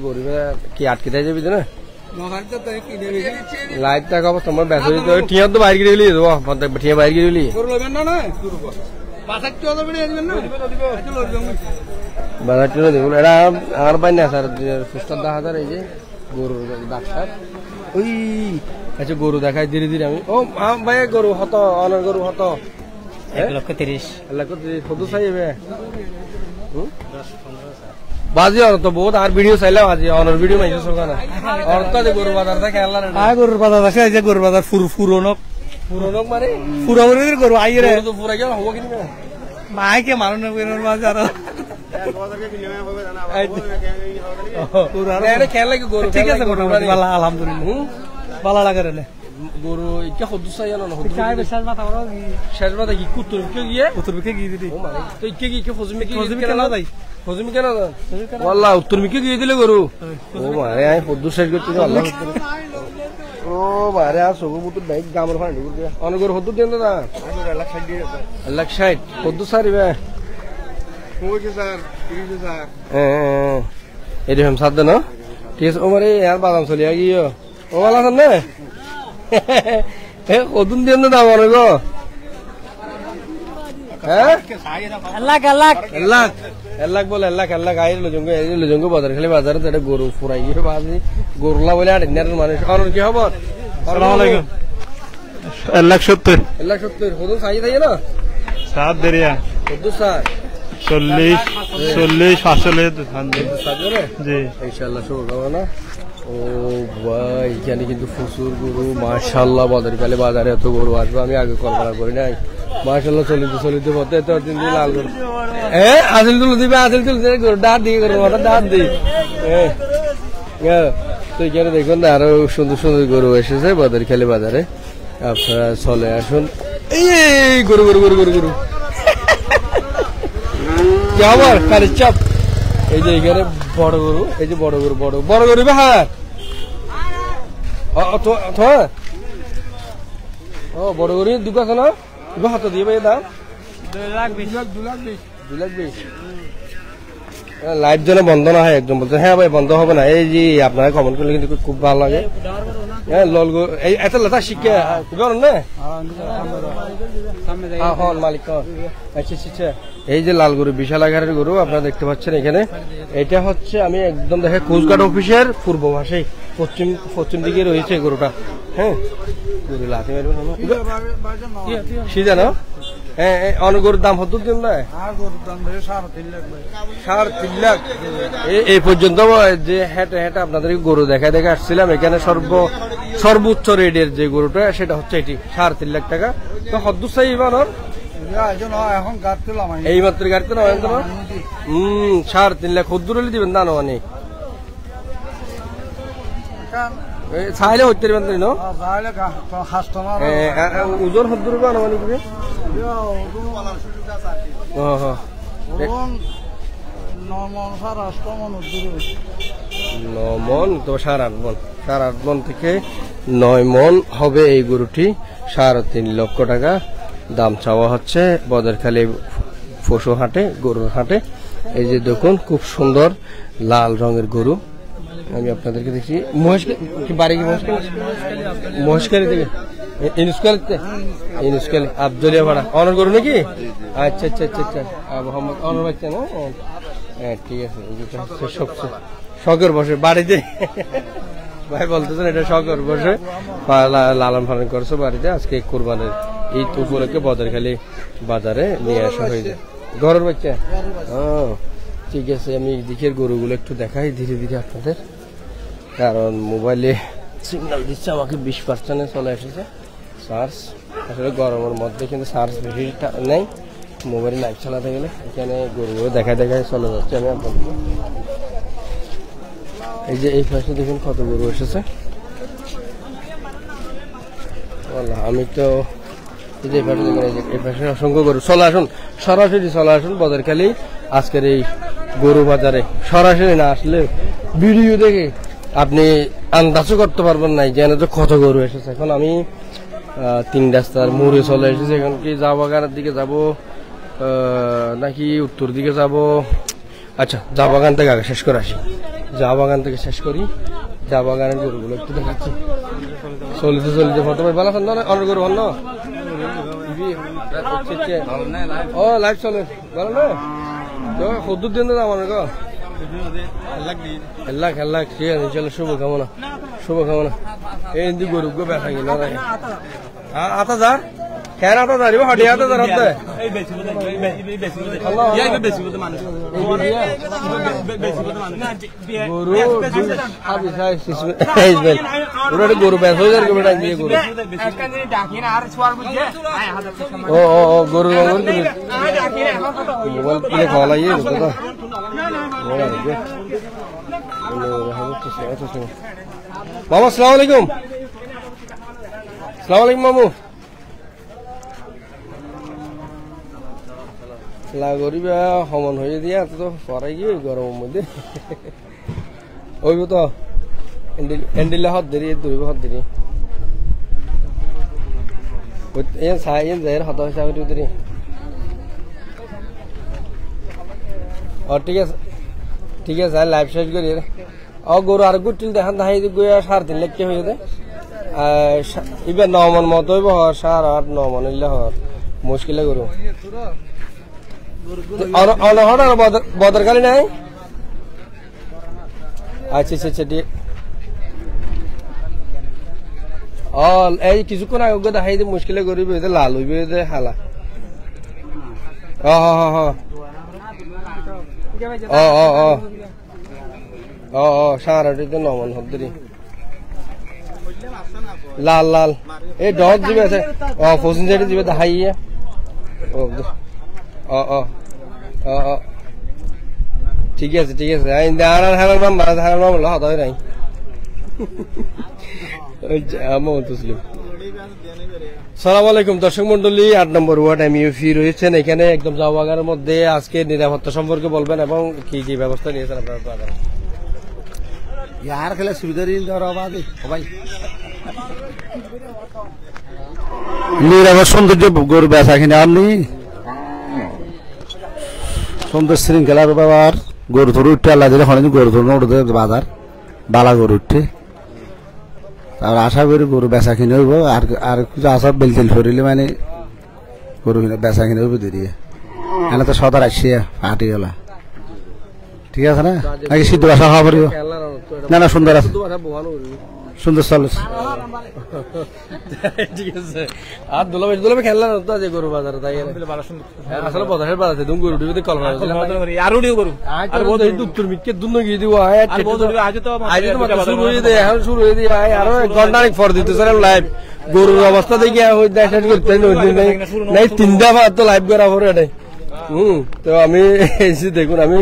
গরিবে কি আটকে যাবি না লাইট টাকা অবস্থা আমার ব্যস্ত তো টিয়া তো বাইরে গিয়ে গেলি টিয়া বাইরে গিয়ে গেলি বাজার টিয়া দেখুন এটা আমার পাই না স্যার সুস্টার 10,000 এই যে গরুর ডাক্তার ওই আচ্ছা গরু দেখাই ধীরে ধীরে আমি ও ভাই গরু হত অনার গরু হত 1,30,000 কত চাইবে বাজি আর তো বহুত আর ভিডিও চাইলাম আজি অনার ভিডিও মাইছে সরকার আর তো যে গরু বাজার থেকে আল্লাহ গরুর বাজার আছে এই যে গরুর বাজার পুরনো পুরনো মানে পুরোপুরি গরু আইয়ে রে তো পুরা গেল হবো কিনা মাইকে মারুন গরুর বাজার খেলা কি গরু ঠিক আছে মোটামুটি ভালো আলহামদুলিল্লাহ ভালো লাগে রে গরু এটা হদ্দু চাই না শেষ মাথা বড় শেষ বাদে কি কুতুর কে গিয়ে উত্তর দিকে গিয়ে দিদি তো কে কি ফজমি কি ফজমি কেন যাই ফজমি কেন ওয়াল্লাহ উত্তর মিকে গিয়ে দিলে গরু ও মারে আই হদ্দু শেষ করতে আল্লাহ ও মারে আর সগু বুতুর বাইক গামর ফান্ডি করে অনেক গরু হদ্দু দেন দাদা 1,60,000 হদ্দু সারিবে ওকে স্যার 30,000 হ্যাঁ এরকম সাধ্য না ঠিক আছে ও মারে আর বাদাম চলিয়া গিয়ে ও ভালো আছেন না কদুন দিয়ে দাম অনেক হ্যাঁ 1,00,000 বলে 1,00,000 আইর লজঙ্গ বাজার খালি বাজারে তো গরু ফুরাই গিয়ে বাজি গরুলা বলে আর মানুষ অনেক কি খবর আসসালামু আলাইকুম 1,70,000 1,70,000 কদুন চাই থাকে না 7 দেরিয়া কদুন স্যার 40 45 জি ইনশাআল্লাহ শুরু না ও ভাই এখানে কিন্তু প্রচুর গরু মাশাআল্লাহ বাজারে এত গরু আসবে আমি আগে কল্পনা করি নাই মাশাআল্লাহ চলিতে পথে এত 3 দিন লাল গরু আসল তুলে দিবে গরু ডাক দিয়ে গরু ওটা ডাক দিই তো এখানে দেখুন না আরো সুন্দর সুন্দর গরু এসেছে বাজারে আপনারা চলে আসুন এই গরু কি আবার কারি চাপ এই যে এখানে বড় গরু এই যে বড় গরু বাহার ও বড় গরু দুটো আছে না হাত দিয়ে ভাই দাম 2,20,000 লাইভ যেন বন্ধ না হয় একদম বলছে হ্যাঁ ভাই বন্ধ হবে না এই যে আপনারা কমেন্ট করলে কিন্তু খুব ভালো লাগে হ্যাঁ লল এই এত লেখা শিখে না মালিক আচ্ছা এই যে লাল গরু বিশাল আকারের গরু আপনারা দেখতে পাচ্ছেন এখানে এটা হচ্ছে আমি একদম দেখে কোস্টগার্ড অফিসের পূর্ব পাশে পশ্চিম দিকে রয়েছে গরুটা হ্যাঁ গরু লাথি সিজা না হ্যাঁ অনেক গরুর দাম হতো দিন না 3.5 লাখ এই পর্যন্ত যে হেঁটে আপনাদের গরু দেখা আসছিলাম এখানে সর্বোচ্চ রেটের যে গরুটা সেটা হচ্ছে এটি 3.5 লাখ টাকা তো হদ্দু চাই বানর এই মাত্র গাড়িতে না 3.5 লাখ হদ্দুর হলে দিবেন দানো অনেক চাইলে হইতে পারবেন না ওজন হদ্দুর আনুমানিক 9 মন তো 8.5 মন থেকে 9 মন হবে এই গরুটি 3.5 লক্ষ টাকা দাম চাওয়া হচ্ছে বদরখালী পশু হাটে গরুর হাটে এই যে দেখুন খুব সুন্দর লাল রঙের গরু আমি আপনাদেরকে দেখছি মহেশখালী থেকে ইনুসকালি আবদুলিয়া ভাড়া অনর গরু নাকি আচ্ছা মোহাম্মদ অনর বাচ্চা না হ্যাঁ ঠিক আছে সবচেয়ে শখের বসে বাড়িতে ভাই বলতেছেন এটা শখের বসে লালন পালন করছে বাড়িতে আজকে কোরবানের ঈদ উপলক্ষে বদরখালী বাজারে নিয়ে আসা হয়েছে ঘরের বাচ্চা ঠিক আছে আমি দিকের গরুগুলো একটু দেখাই ধীরে ধীরে আপনাদের কারণ মোবাইলে সিগন্যাল দিচ্ছে আমাকে 20% চলে এসেছে চার্জ আসলে গরমের মধ্যে কিন্তু চার্জ বেশি নেই মোবাইলে লাইভ চালাতে গেলে এখানে গরুগুলো দেখায় চলে যাচ্ছে আমি আপনাদের এই যে এই পাশে দেখুন কত গরু এসেছে আমি তো এই যে এই পাশে অসংখ্য গরু সরাসরি চলে আসুন বদরখালী আজকের এই গরু বাজারে সরাসরি না আসলে ভিডিও দেখে আপনি আন্দাজও করতে পারবেন না যে তো কত গরু এসেছে এখন আমি 3 রাস্তার মোড়ে চলে এসেছি এখন কি চা বাগানের দিকে যাব নাকি উত্তর দিকে যাব আচ্ছা চা বাগান থেকে আগে শেষ করে আসি চা বাগান থেকে শেষ করি চা বাগানের গরুগুলো একটু দেখাচ্ছি। চলিতে ফটো ভাই ভালো আছেন না? অনেক গরু ভালো ও লাইভ চলে ভালো না তো সদ্দুর দিন দাম অনেক খেলা ঠিক আছে চলো শুভকামনা এই হিন্দি গরু গো ব্যথা গেল 8,000 কেন 8,000 হাডি 8,000 হতে গরু ব্যথা হয়ে যাবে বেটা দিয়ে গরু ও গরু মোবাইল কিনে খাওয়া লাগিয়ে তো মামু আসসালামু আলাইকুম মামু লাগরিবা সমন হয়ে দিয়া তো পরাই গিয়ে গরমের মধ্যে ওইব তো এন্ডিলে হাত দেরি দৌড়িব হাত দেরি চাই যাই হাত হিসাবে দেরি ঠিক আছে লাইভ শেষ করি গরু আর গুটিল দেখান না 3.5 লাখ হয়ে যায় এবার 9 মন মতো হইব 8.5 9 মন হইলে হর মুশকিলে গরু বদরকালী নাই আচ্ছা এই কিছুক্ষণ আগে দেখাই দিয়ে মুশকিলে গরিব লাল হইবে হালা সারাটিতে 9 মন হদ্দরি লাল এই ডগ যাবে আছে পশ্চিম সাইডে যাবে দেখাইয়া ঠিক আছে নাই সালাম আলাইকুম দর্শক মন্ডলী 8 নম্বর ওয়ার্ড এমইউপি রয়েছেন এখানে একদম জাওয়াগার মধ্যে আজকে নিরাপত্তা সম্পর্কে বলবেন এবং কি কি ব্যবস্থা নিয়েছেন আপনারা ইয়ার খেলে সুবিধা সবাই নিরাপদ সৌন্দর্য গরু বেচা কিনে আপনি সুন্দর শৃঙ্খলার ব্যবহার গরু ধরে উঠতে আল্লাহ দিলে হলে গরু ধরে উঠতে বাজার বালা গরু উঠতে তারপর আশা করি গরু বেচা কিনে হইব আর কিছু আশা বেল তেল ফরিলে মানে গরু কিনে বেচা কিনে হইব দেরিয়ে এনে তো সদর আসিয়া হাঁটি গেলা ঠিক আছে না নাকি সিদ্ধ বাসা খাওয়া পারিব না সুন্দর আছে সুন্দর চলে ঠিক আছে আর দুলাবে খেললা তো আছে গরু বাজারে তাই আসলে বাজারের বাজারে তুমি গরু দিবে কল্পনা আর উড়িও গরু আর বহুত দুত্তর মিটকে দুন্ন গিয়ে দিব আজ তো শুরু হয়ে দেয় এখন শুরু হয়ে দিয়ে আরো 1 ঘন্টা পর দিতে স্যার লাইভ গরুর অবস্থা দেখি ওই দেখা করতে নাই 3টা বার তো লাইভ করা পরে এটাই তো আমি এসে দেখুন আমি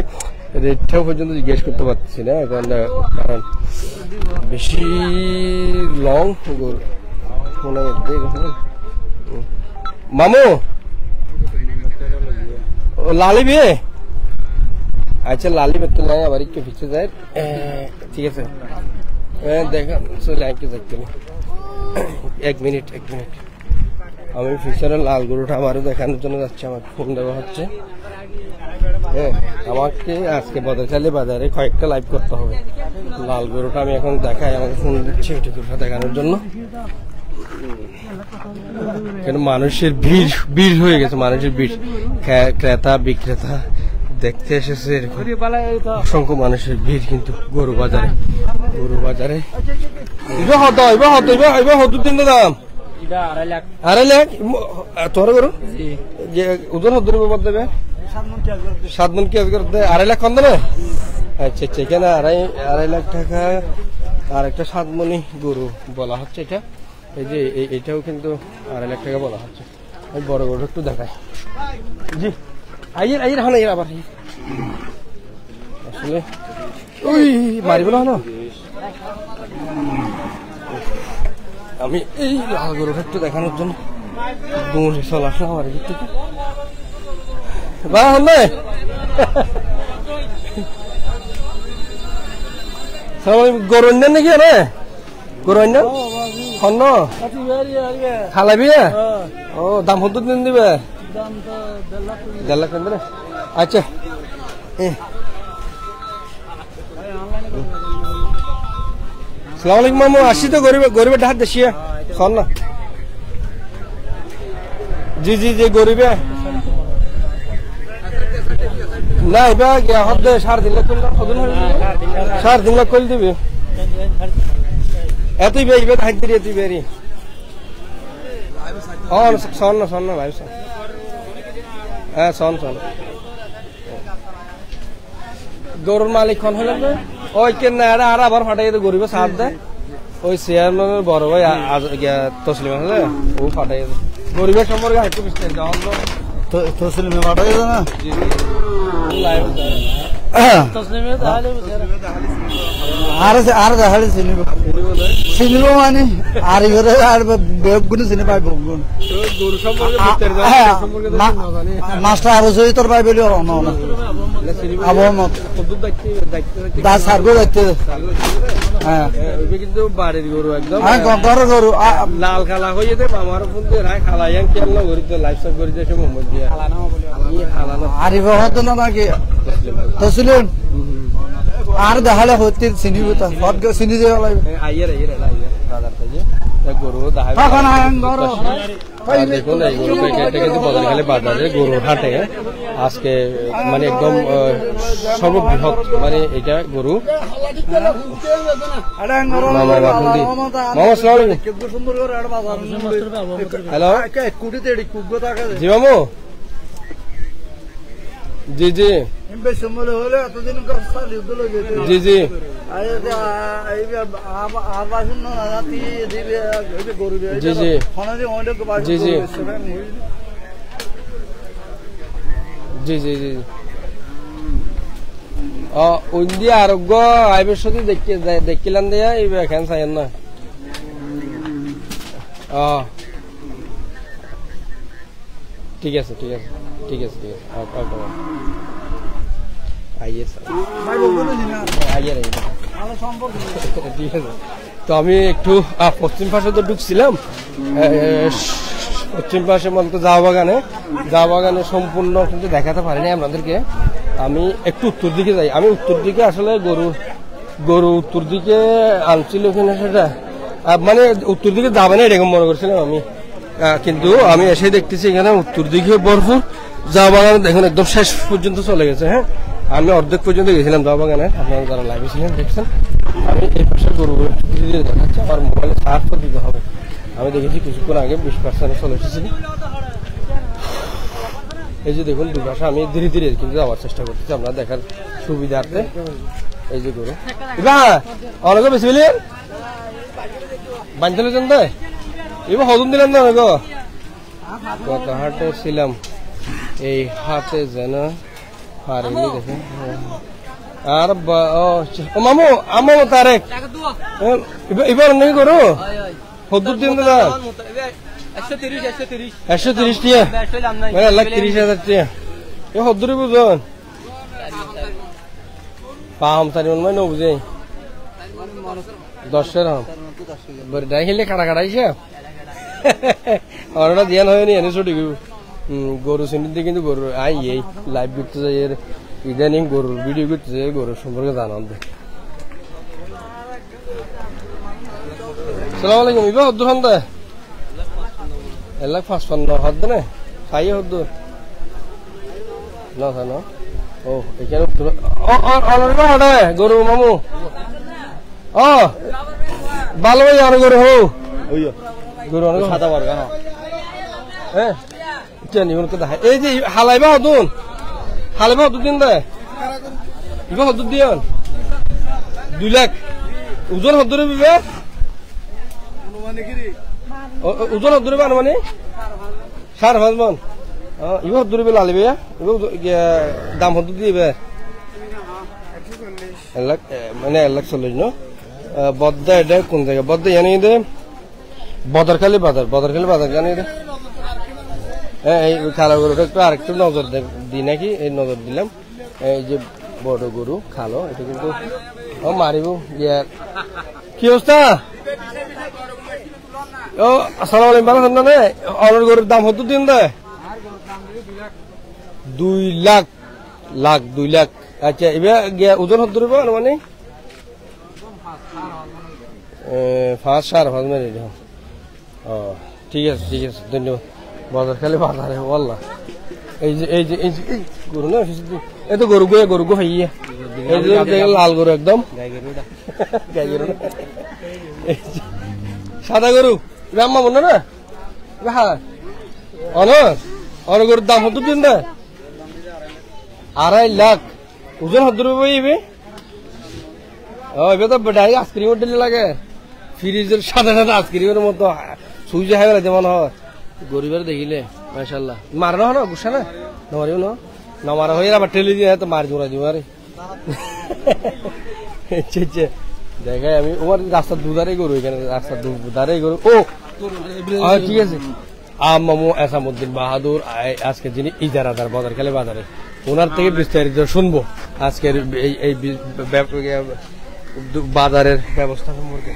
রেটটাও পর্যন্ত জিজ্ঞেস করতে পারছি না কারণ বেশি লং গরু মামু লালি বিয়ে আচ্ছা লালি বেতন নাই আবার একটু পিছিয়ে যায় ঠিক আছে দেখা চলে আইকে দেখতে 1 মিনিট আমি ফিচারের লাল গরুটা আমারও দেখানোর জন্য যাচ্ছি আমার ফোন দেওয়া হচ্ছে আমাকে আজকে বদরখালী বাজারে কয়েকটা লাইভ করতে হবে লাল গরুটা আমি এখন দেখাই আমাকে ফোন দিচ্ছি ওইটা গরুটা দেখানোর জন্য কেন মানুষের ভিড় হয়ে গেছে মানুষের ভিড় ক্রেতা বিক্রেতা দেখতে এসেছে অসংখ্য মানুষের ভিড় কিন্তু গরু বাজারে দাম 2.5 লাখ তোর গরু যে ওজন হদ্দুর ব্যাপার দেবে 7 মন কেজি করতে 2.5 লাখ কম দেবে আচ্ছা এখানে 2.5 লাখ টাকা আর একটা 7 মনি গরু বলা হচ্ছে এটা এই যে এটাও কিন্তু 2.5 লাখ টাকা বলা হচ্ছে আমি বড় গরু একটু দেখাই জি আইয়ের এখন আবার আসলে ওই মারিব না আমি এই লাল গরুটা একটু দেখানোর জন্য দৌড়ে চলে আসলাম আমার দিক থেকে বা হলে গরু অন্যান নাকি আরে গরু অন্যান খন্ন খালাবি ও দাম কত দিন দিবে 1.5 লাখ দেবে আচ্ছা সালাম আলাইকুম মামু আসি তো গরিবের ঢাক দেশিয়া শোন না জি জি জি গরিবে না এবার হদ্দে 3.5 লাখ 3.5 লাখ করে দিবি এতই বেইবে হাইট দিয়ে তুই বেরি শোন না ভাই শোন হ্যাঁ শোন গরুর মালিক খন হলেন ওই কেন আর আবার ফাটাই গরিব সাথ দেয় ওই চেয়ারম্যানের বড় ভাই তসলিম আছে ও ফাটাই গরিবের সম্পর্কে একটু বিস্তারিত তসলিমে ফাটাই না আর দেখালে চিনিব মানে আর ঘরে আর বেগ গুণ চিনি পাই গুণ গরু সম্পর্কে মাছটা আরো যদি তোর পাই বলি আবহাওয়া দাস সার্গো দেখতে হ্যাঁ কিন্তু বাড়ির গরু একদম হ্যাঁ ঘরের গরু লাল খালা হয়ে যেতে আমার ফোন খালা ইয়াং কেন করি তো লাইফ স্টাইল করি যে মোহাম্মদ দিয়া আর হতো না নাকি তসলিম আর দেখালে হতে চিনিব তা হট চিনি দিয়ে লাগবে আইয়ার বাজার থেকে গরু দেখাই দেখুন এই গরু এটা কিন্তু বদলখালী বাজারে গরুর হাটে আজকে মানে একদম সর্ববৃহৎ মানে এটা গরু হ্যালো জি মামু জি জি জি জি জি জি জি জি জি জি জি ইন্ডিয়া আরোগ্য আইবের সাথে দেখিলাম দেয়া এই এখান চাইন না ঠিক আছে তো আমি একটু পশ্চিম পাশে তো ঢুকছিলাম পশ্চিম পাশে বলতে চা বাগানে সম্পূর্ণ কিন্তু দেখাতে পারিনি আপনাদেরকে আমি একটু উত্তর দিকে যাই আমি উত্তর দিকে আসলে গরু উত্তর দিকে আনছিল কিনা সেটা মানে উত্তর দিকে যাবে না এরকম মনে করছিলাম আমি কিন্তু আমি এসে দেখতেছি এখানে উত্তর দিকে ভরপুর চা বাগান দেখুন একদম শেষ পর্যন্ত চলে গেছে হ্যাঁ আমি অর্ধেক পর্যন্ত গেছিলাম চা বাগানে আপনারা যারা লাইভে ছিলেন দেখছেন আমি এই পাশে গরুগুলো দেখাচ্ছি আমার মোবাইলে চার্জ করে দিতে হবে আমি দেখেছি কিছুক্ষণ আগে 20% চলে এসেছি এই যে দেখুন দুই পাশে আমি ধীরে ধীরে কিন্তু যাওয়ার চেষ্টা করতেছি আপনারা দেখার সুবিধার্থে এই যে গরু অনেক বেশি বলি বাঞ্চলে যান তো এবার হজম দিলাম না অনেক কত হাটে ছিলাম এই হাটে যেন পারিনি দেখে আর মামু আমু তারেক এবার নেই করো হদ্দুর দিন দাদা 130 টিয়া 1,30,000 টিয়া এ হদ্দুরি বুঝুন পাম সারি মন মানে বুঝে 10 হাম বড় ডাই খেলে কাটা কাটাইছে আর ওটা ধ্যান হয়নি এনে ছুটি গরু চিনিতে কিন্তু গরু এই লাইভ করতে যাই এর ইদানিং গরুর ভিডিও করতে যাই গরুর সম্পর্কে জানান দে সালাম আলাইকুম ইবা হদ্দুর হান দে 1,55,000 হাত দে না খাইয়ে হদ্দুর না জানো ও এখানে অলরেডি হাটে গরু মামু ভালো ভাই আর গরু হো গরু অনেক সাদা বর্গা হ্যাঁ এই যে হালাইবা হদুন দিন দে ইবা হদুর দিয়ন 2 লাখ ওজন হদুরে বিবে ওজন হদুরে মানে 4-5 মন ইবা হদুরে বে লালিবে ইবা দাম হদুর দিবে 1 লাখ মানে 1,40,000 ন বদ্দা এটা কোন জায়গা বদ্দা জানি দে বদরখালী বাজার জানি দে এই খালো গরুটা একটু আরেকটু নজর দিই নাকি এই নজর দিলাম এই যে বড় গরু খালো এটা কিন্তু মারিব কি অবস্থা ও আসসালামু আলাইকুম ভালো আছেন না অনর গরুর দাম কত দিন দে 2 লাখ আচ্ছা এবার ওজন হত ধরব মানে 5 4 মিনিট ও ঠিক আছে ধন্যবাদ বাজার খালি বাজারে ওয়াল্লাহ এই যে এই গরু না এই তো গরু গো ভাইয়া এই যে দেখেন লাল গরু একদম গাই গরু এই যে সাদা গরু রাম্মা মনে না হ্যাঁ অনেক গরুর দাম হতো দিন না 2.5 লাখ ওজন হতো রুপে এবার তো ডাইরেক্ট আইসক্রিম দিলে লাগে ফ্রিজের সাদা আইসক্রিমের মতো সুইচ খাই বেড়াতে মনে হয় গরিবের দেখিলে মাশাল্লাহ মারা না গুসা না নমারিও না মারা হয়ে আবার ঠেলে দিয়ে তো মারি জোড়া দিব আরে দেখাই আমি ওর রাস্তার দুধারে গরু এখানে রাস্তার দুধারে গরু ও ঠিক আছে মামু এসামউদ্দিন বাহাদুর আজকে যিনি ইজারাদার বাজারখালী বাজারে ওনার থেকে বিস্তারিত শুনবো আজকের এই বাজারের ব্যবস্থা সম্পর্কে।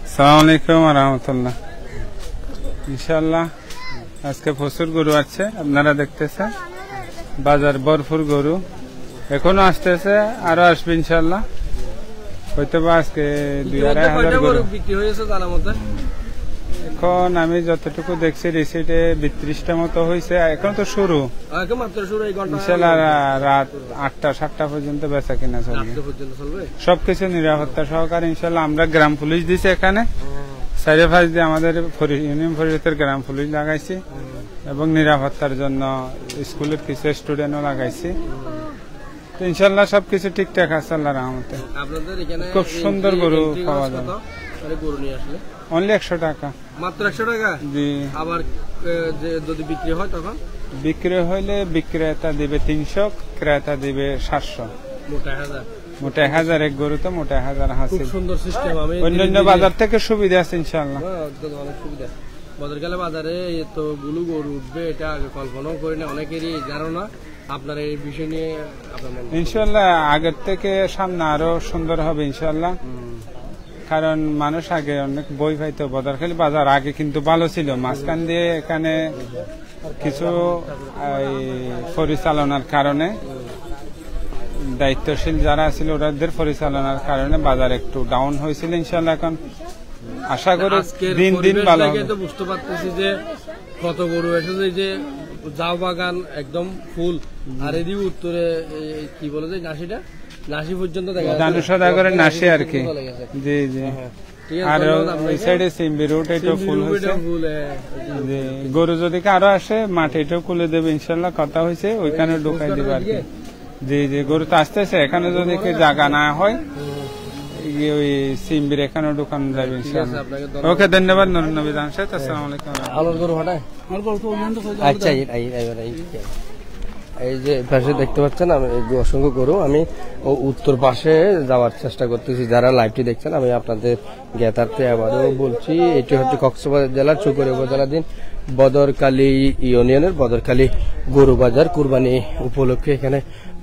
আসসালামু আলাইকুম ওয়া রাহমাতুল্লাহ। ইনশাআল্লাহ আজকে প্রচুর গরু আছে, আপনারা দেখতেছেন বাজার ভরপুর গরু, এখনো আসতেছে, আরো আসবে ইনশাআল্লাহ। হয়তো বা আজকে 2,500 গরু বিক্রি হয়েছে জানার মধ্যে। এখন আমি যতটুকু দেখছি রিসিটে 32টা মতো হয়েছে, এখন তো শুরু ইনশাআল্লাহ রাত 8টা 7টা পর্যন্ত বেচা কিনা চলবে, সবকিছু নিরাপত্তা সহকারে ইনশাআল্লাহ। আমরা গ্রাম পুলিশ দিছি এখানে, সাইডে ফাইজ দিয়ে আমাদের ইউনিয়ন পরিষদের গ্রাম পুলিশ লাগাইছি এবং নিরাপত্তার জন্য স্কুলের কিছু স্টুডেন্টও লাগাইছি। তো ইনশাআল্লাহ সবকিছু ঠিকঠাক আছে আল্লাহর রহমতে। খুব সুন্দর গরু পাওয়া যায়। গরু নিয়ে আসলে অনলি 100 টাকা, মাত্র 100 টাকা। জি, আবার যদি বিক্রি হয় তখন বিক্রি হইলে বিক্রেতা দিবে 300, ক্রেতা দিবে 700। মোটা 1000 এক গরু তো মোটা 1000 হাসিল। সুন্দর সিস্টেম। আমি অন্যান্য বাজার থেকে সুবিধা আছে ইনশাআল্লাহ। অনেক সুবিধা বাজারকালে বাজারে এতগুলো গরু উঠবে এটা আগে কল্পনাও করি না, অনেকেরই ধারণা। আপনার এই বিষয় নিয়ে ইনশাআল্লাহ আগের থেকে সামনে আরো সুন্দর হবে ইনশাআল্লাহ, কারণ মানুষ আগে অনেক বই পাইতো। বাজারখালী বাজার আগে কিন্তু ভালো ছিল, মাঝখান দিয়ে এখানে কিছু পরিচালনার কারণে, দায়িত্বশীল যারা ছিল ওদের পরিচালনার কারণে বাজার একটু ডাউন হয়েছিল। ইনশাআল্লাহ এখন আশা করি দিন দিন ভালো হবে। বুঝতে পারতেছি যে কত গরু এসেছে, যে জাও বাগান একদম ফুল, আর এদিকে উত্তরে কি বলে যে নাসি পর্যন্ত দেখা দানুসদাগরের নাসি আর কি। জি জি, আর ওই সাইডে সিম্বি রুট এটাও ফুল হয়েছে। গরু যদি কারো আসে মাঠে এটাও খুলে দেবে ইনশাল্লাহ, কথা হয়েছে ওইখানে ঢুকাই দেবে আর কি। জি জি, গরু তো আসতেছে, এখানে যদি জায়গা না হয় ওই সিম্বির এখানে ঢুকানো যাবে ইনশাল্লাহ। ওকে, ধন্যবাদ নবী জামশেদ। আসসালামু আলাইকুম। আমার গরু হঠাৎ আচ্ছা এই যে পাশে দেখতে পাচ্ছেন আমি অসংখ্য গরু, আমি উত্তর পাশে যাওয়ার চেষ্টা করতেছি। যারা লাইভটি দেখছেন আমি আপনাদের জ্ঞাতার্থে আবারও বলছি, এটি হচ্ছে কক্সবাজার জেলার চুকরিয়া উপজেলাধীন বদরকালী ইউনিয়নের বদরকালী গরু বাজার। কুরবানি উপলক্ষে এখানে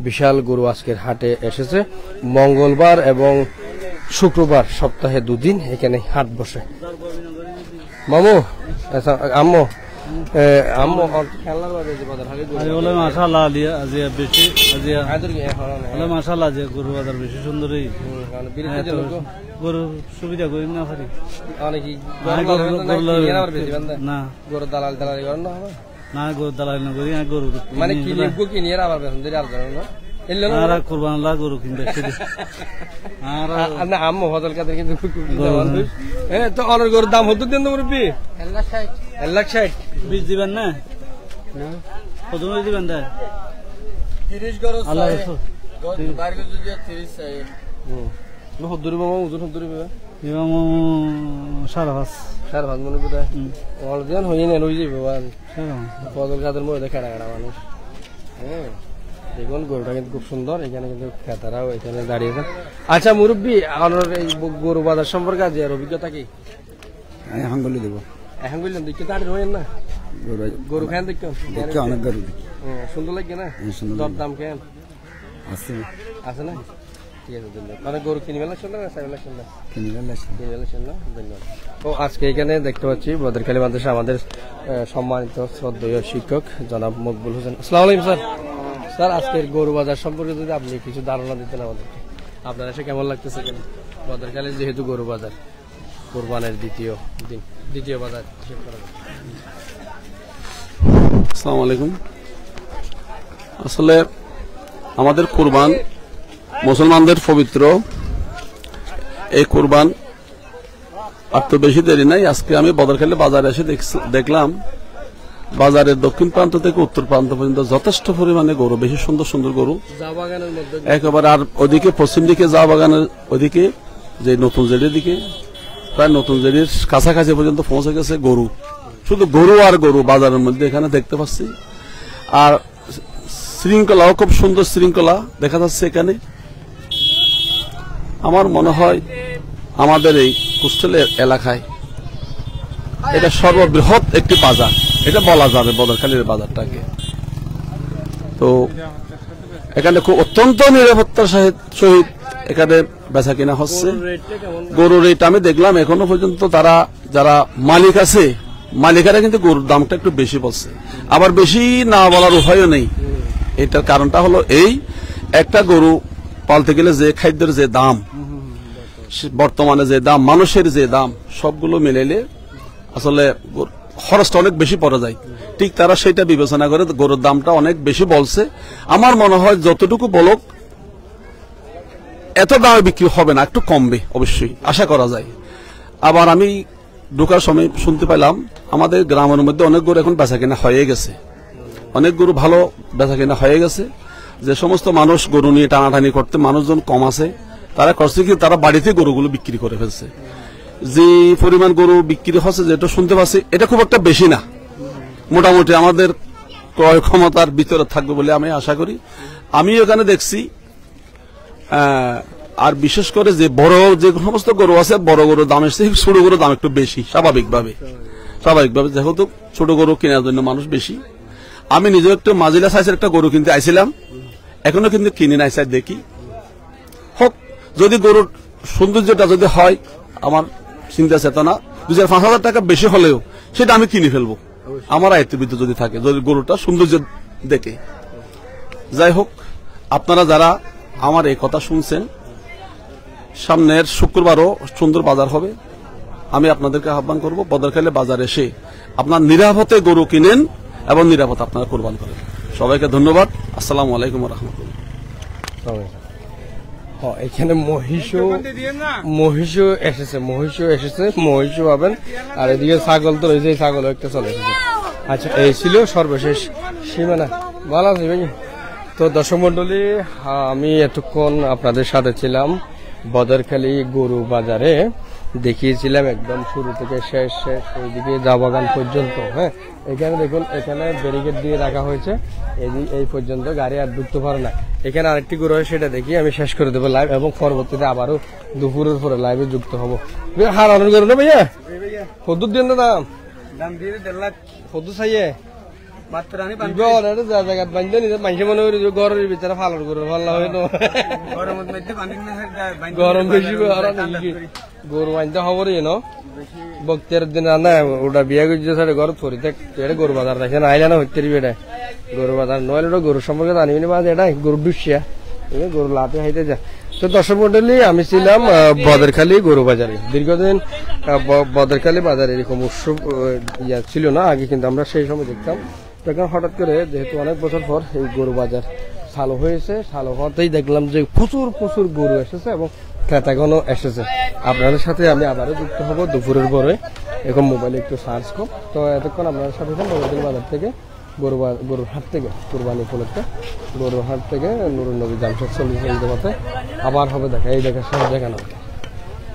বিশাল গরু আজকের হাটে এসেছে। মঙ্গলবার এবং শুক্রবার সপ্তাহে 2 দিন এখানে হাট বসে। মামু আম্মু আম্মু খেলার বাজে বাজার হালি বলে মাশাআল্লাহ আজি বেশি আজি মাশাআল্লাহ যে গরু বাজার বেশি সুন্দরই গরু সুবিধা করি না পারি না গরু দালাল করেন না না গরু দালাল না করি গরু মানে কি লিখবো কি নিয়ে আবার বেতন দিলে আর জানো না আর কুরবান আল্লাহ গরু কিনতে আর না আম্মু হদল কাদের কিন্তু তো অনেক গরুর দাম হতো দিন তো মুরব্বি 1,60,000 বীজ দিবেন না কত দিবেন দা 30 গরু আল্লাহ বাইরে যদি 30 চাই হদুরি মামা ওজন হদুরি বাবা ইমাম 5.5 মনে পড়ে অলদিন হই না রই যাবে বাবা হদল কাদের মধ্যে দেখা রাখা মানুষ। হ্যাঁ দেখুন গরুটা কিন্তু খুব সুন্দর, এখানে কিন্তু ক্রেতারাও এখানে দাঁড়িয়েছেন। আচ্ছা মুরব্বী, আপনার এই গরু বাজার সম্পর্কে আজ এর অভিজ্ঞতা কি? এখন বলে দেবো, এখন বললাম দেখতে দাঁড়িয়ে হইেন না গরু খান দেখতে অনেক গরু সুন্দর লাগে না? দর দাম কেন আছে আছে না? ঠিক আছে, ধন্যবাদ। মানে গরু কিনবে লাগছে না চাইবে লাগছে না? কিনবে লাগছে না, ধন্যবাদ। ও আজকে এখানে দেখতে পাচ্ছি বদরকালী মাদ্রাসা আমাদের সম্মানিত শ্রদ্ধেয় শিক্ষক জনাব মকবুল হোসেন। আসসালামু আলাইকুম স্যার। স্যার আজকের গরু বাজার সম্পর্কে যদি আপনি কিছু ধারণা দিতেন আমাদেরকে, আপনার এসে কেমন লাগতেছে? বদরখালী যেহেতু গরু বাজার, কুরবানের দ্বিতীয় দিন, দ্বিতীয় বাজার। আসসালামু আলাইকুম। আসলে আমাদের কুরবান মুসলমানদের পবিত্র এই কুরবান আর তো বেশি দেরি নাই। আজকে আমি বদরখালী বাজারে এসে দেখলাম বাজারের দক্ষিণ প্রান্ত থেকে উত্তর প্রান্ত পর্যন্ত যথেষ্ট পরিমাণে গরু, বেশি সুন্দর সুন্দর গরু একেবারে। আর ওদিকে পশ্চিম দিকে চা বাগানের ওইদিকে যে নতুন জেডির দিকে প্রায় নতুন জেডির কাছাকাছি পর্যন্ত পৌঁছে গেছে গরু, শুধু গরু আর গরু বাজারের মধ্যে এখানে দেখতে পাচ্ছি। আর শৃঙ্খলাও খুব সুন্দর শৃঙ্খলা দেখা যাচ্ছে এখানে। আমার মনে হয় আমাদের এই কুষ্টিয়া এলাকায় এটা সর্ববৃহৎ একটি বাজার, এটা বলা যাবে বদরখালীর বাজারটাকে। তো এখানে খুব অত্যন্ত নিরাপত্তার সহিত এখানে বেচা কিনা হচ্ছে। গরুর রেট আমি দেখলাম এখনো পর্যন্ত তারা যারা মালিক আছে, মালিকেরা কিন্তু গরুর দামটা একটু বেশি বলছে, আবার বেশি না বলার উপায়ও নেই। এটার কারণটা হলো এই, একটা গরু পালতে গেলে যে খাদ্যের যে দাম, বর্তমানে যে দাম, মানুষের যে দাম, সবগুলো মিলাইলে আসলে খরচটা অনেক বেশি পড়ে যায়। ঠিক তারা সেটা বিবেচনা করে গরুর দামটা অনেক বেশি বলছে। আমার মনে হয় যতটুকু বলক এত দামে বিক্রি হবে না, একটু কমবে অবশ্যই আশা করা যায়। আবার আমি ঢোকার সময় শুনতে পেলাম আমাদের গ্রামের মধ্যে অনেক গরু এখন বেচা কেনা হয়ে গেছে, অনেক গরু ভালো বেচা কেনা হয়ে গেছে। যে সমস্ত মানুষ গরু নিয়ে টানাটানি করতে মানুষজন কম আছে, তারা করছে কি তারা বাড়িতে গরুগুলো বিক্রি করে ফেলছে। যে পরিমাণ গরু বিক্রি হচ্ছে যেটা শুনতে পাচ্ছি এটা খুব একটা বেশি না, মোটামুটি আমাদের ক্রয় ক্ষমতার ভিতরে থাকবে বলে আমি আশা করি। আমি এখানে দেখছি আর বিশেষ করে যে বড় যে সমস্ত গরু আছে, বড় গরুর দাম এসছে, ছোট গরুর দাম একটু বেশি স্বাভাবিকভাবে, যেহেতু ছোট গরু কেনার জন্য মানুষ বেশি। আমি নিজেও একটু মাজিলা সাইজের একটা গরু কিনতে আইছিলাম, এখনো কিন্তু কিনে নাই, চাই দেখি হোক। যদি গরুর সৌন্দর্যটা যদি হয়, আমার চিন্তা চেতনা 2,000-5,000 টাকা বেশি হলেও সেটা আমি কিনে ফেলবো, আমার আয়ত্তের ভিতরে যদি থাকে, যদি গরুটা সৌন্দর্য দেখে। যাই হোক, আপনারা যারা আমার এই কথা শুনছেন, সামনের শুক্রবারও সুন্দর বাজার হবে। আমি আপনাদেরকে আহ্বান করব বদরখালী বাজার এসে আপনার নিরাপদে গরু কিনেন এবং নিরাপদ আপনারা কোরবান করেন। সবাইকে ধন্যবাদ। আসসালামু আলাইকুম ওয়া রাহমাতুল্লাহ। এখানে মহিষও এসেছে, মহিষও পাবেন। আর এদিকে ছাগল তো রয়েছে, ছাগল একটা চলে এসেছে। আচ্ছা, এই ছিল সর্বশেষ সীমানা। ভালো আছে ভাই? তো দর্শক মন্ডলী, আমি এতক্ষণ আপনাদের সাথে ছিলাম বদরখালী গরু বাজারে, দেখিয়েছিলাম একদম শুরু থেকে শেষ ওইদিকে চা বাগান পর্যন্ত। হ্যাঁ, এখানে দেখুন, এখানে ব্যারিকেড দিয়ে রাখা হয়েছে, এই পর্যন্ত গাড়ি আর ঢুকতে পারে না। এখানে আরেকটি গরু হয়, সেটা দেখি আমি শেষ করে দেবো লাইভ, এবং পরবর্তীতে আবারও দুপুরের পরে লাইভে যুক্ত হবো। হারানোর গরু না ভাইয়া? হদুর দিন দাম দিয়ে 1.5 লাখ হদু চাইয়ে ঘরের ভিতরে ফালার গরু ভালো হয় না, গরম বেশি গরু আনতে খবর বক্তের দিন না ওটা বিয়া করছে সাড়ে ঘর থরি এটা গরু বাজার দেখে না আইলে না হইতে এটা গরু বাজার নইলে ওটা গরু সম্পর্কে জানিবি না, এটা গরু ডুসিয়া গরু লাতে হাইতে যা। তো দর্শক মন্ডলী, আমি ছিলাম বদরখালী গরু বাজারে। দীর্ঘদিন বদরখালী বাজারে এরকম উৎসব ছিল না আগে, কিন্তু আমরা সেই সময় দেখতাম। তখন হঠাৎ করে যেহেতু অনেক বছর পর এই গরু বাজার চালু হয়েছে, চালু হতেই দেখলাম যে প্রচুর গরু এসেছে এবং ক্রেতাগণও এসেছে। আপনাদের সাথে আমি আবারও যুক্ত হব দুপুরের পরে, এখন মোবাইলে একটু সার্চ কর। তো এতক্ষণ আপনাদের সাথে বদরখালী বাজার থেকে গরুর হাট থেকে কুরবানি উপলক্ষে গরুর হাট থেকে নুরুন নবী জামশেদ 40 আবার হবে দেখা, এই দেখা সব দেখানো।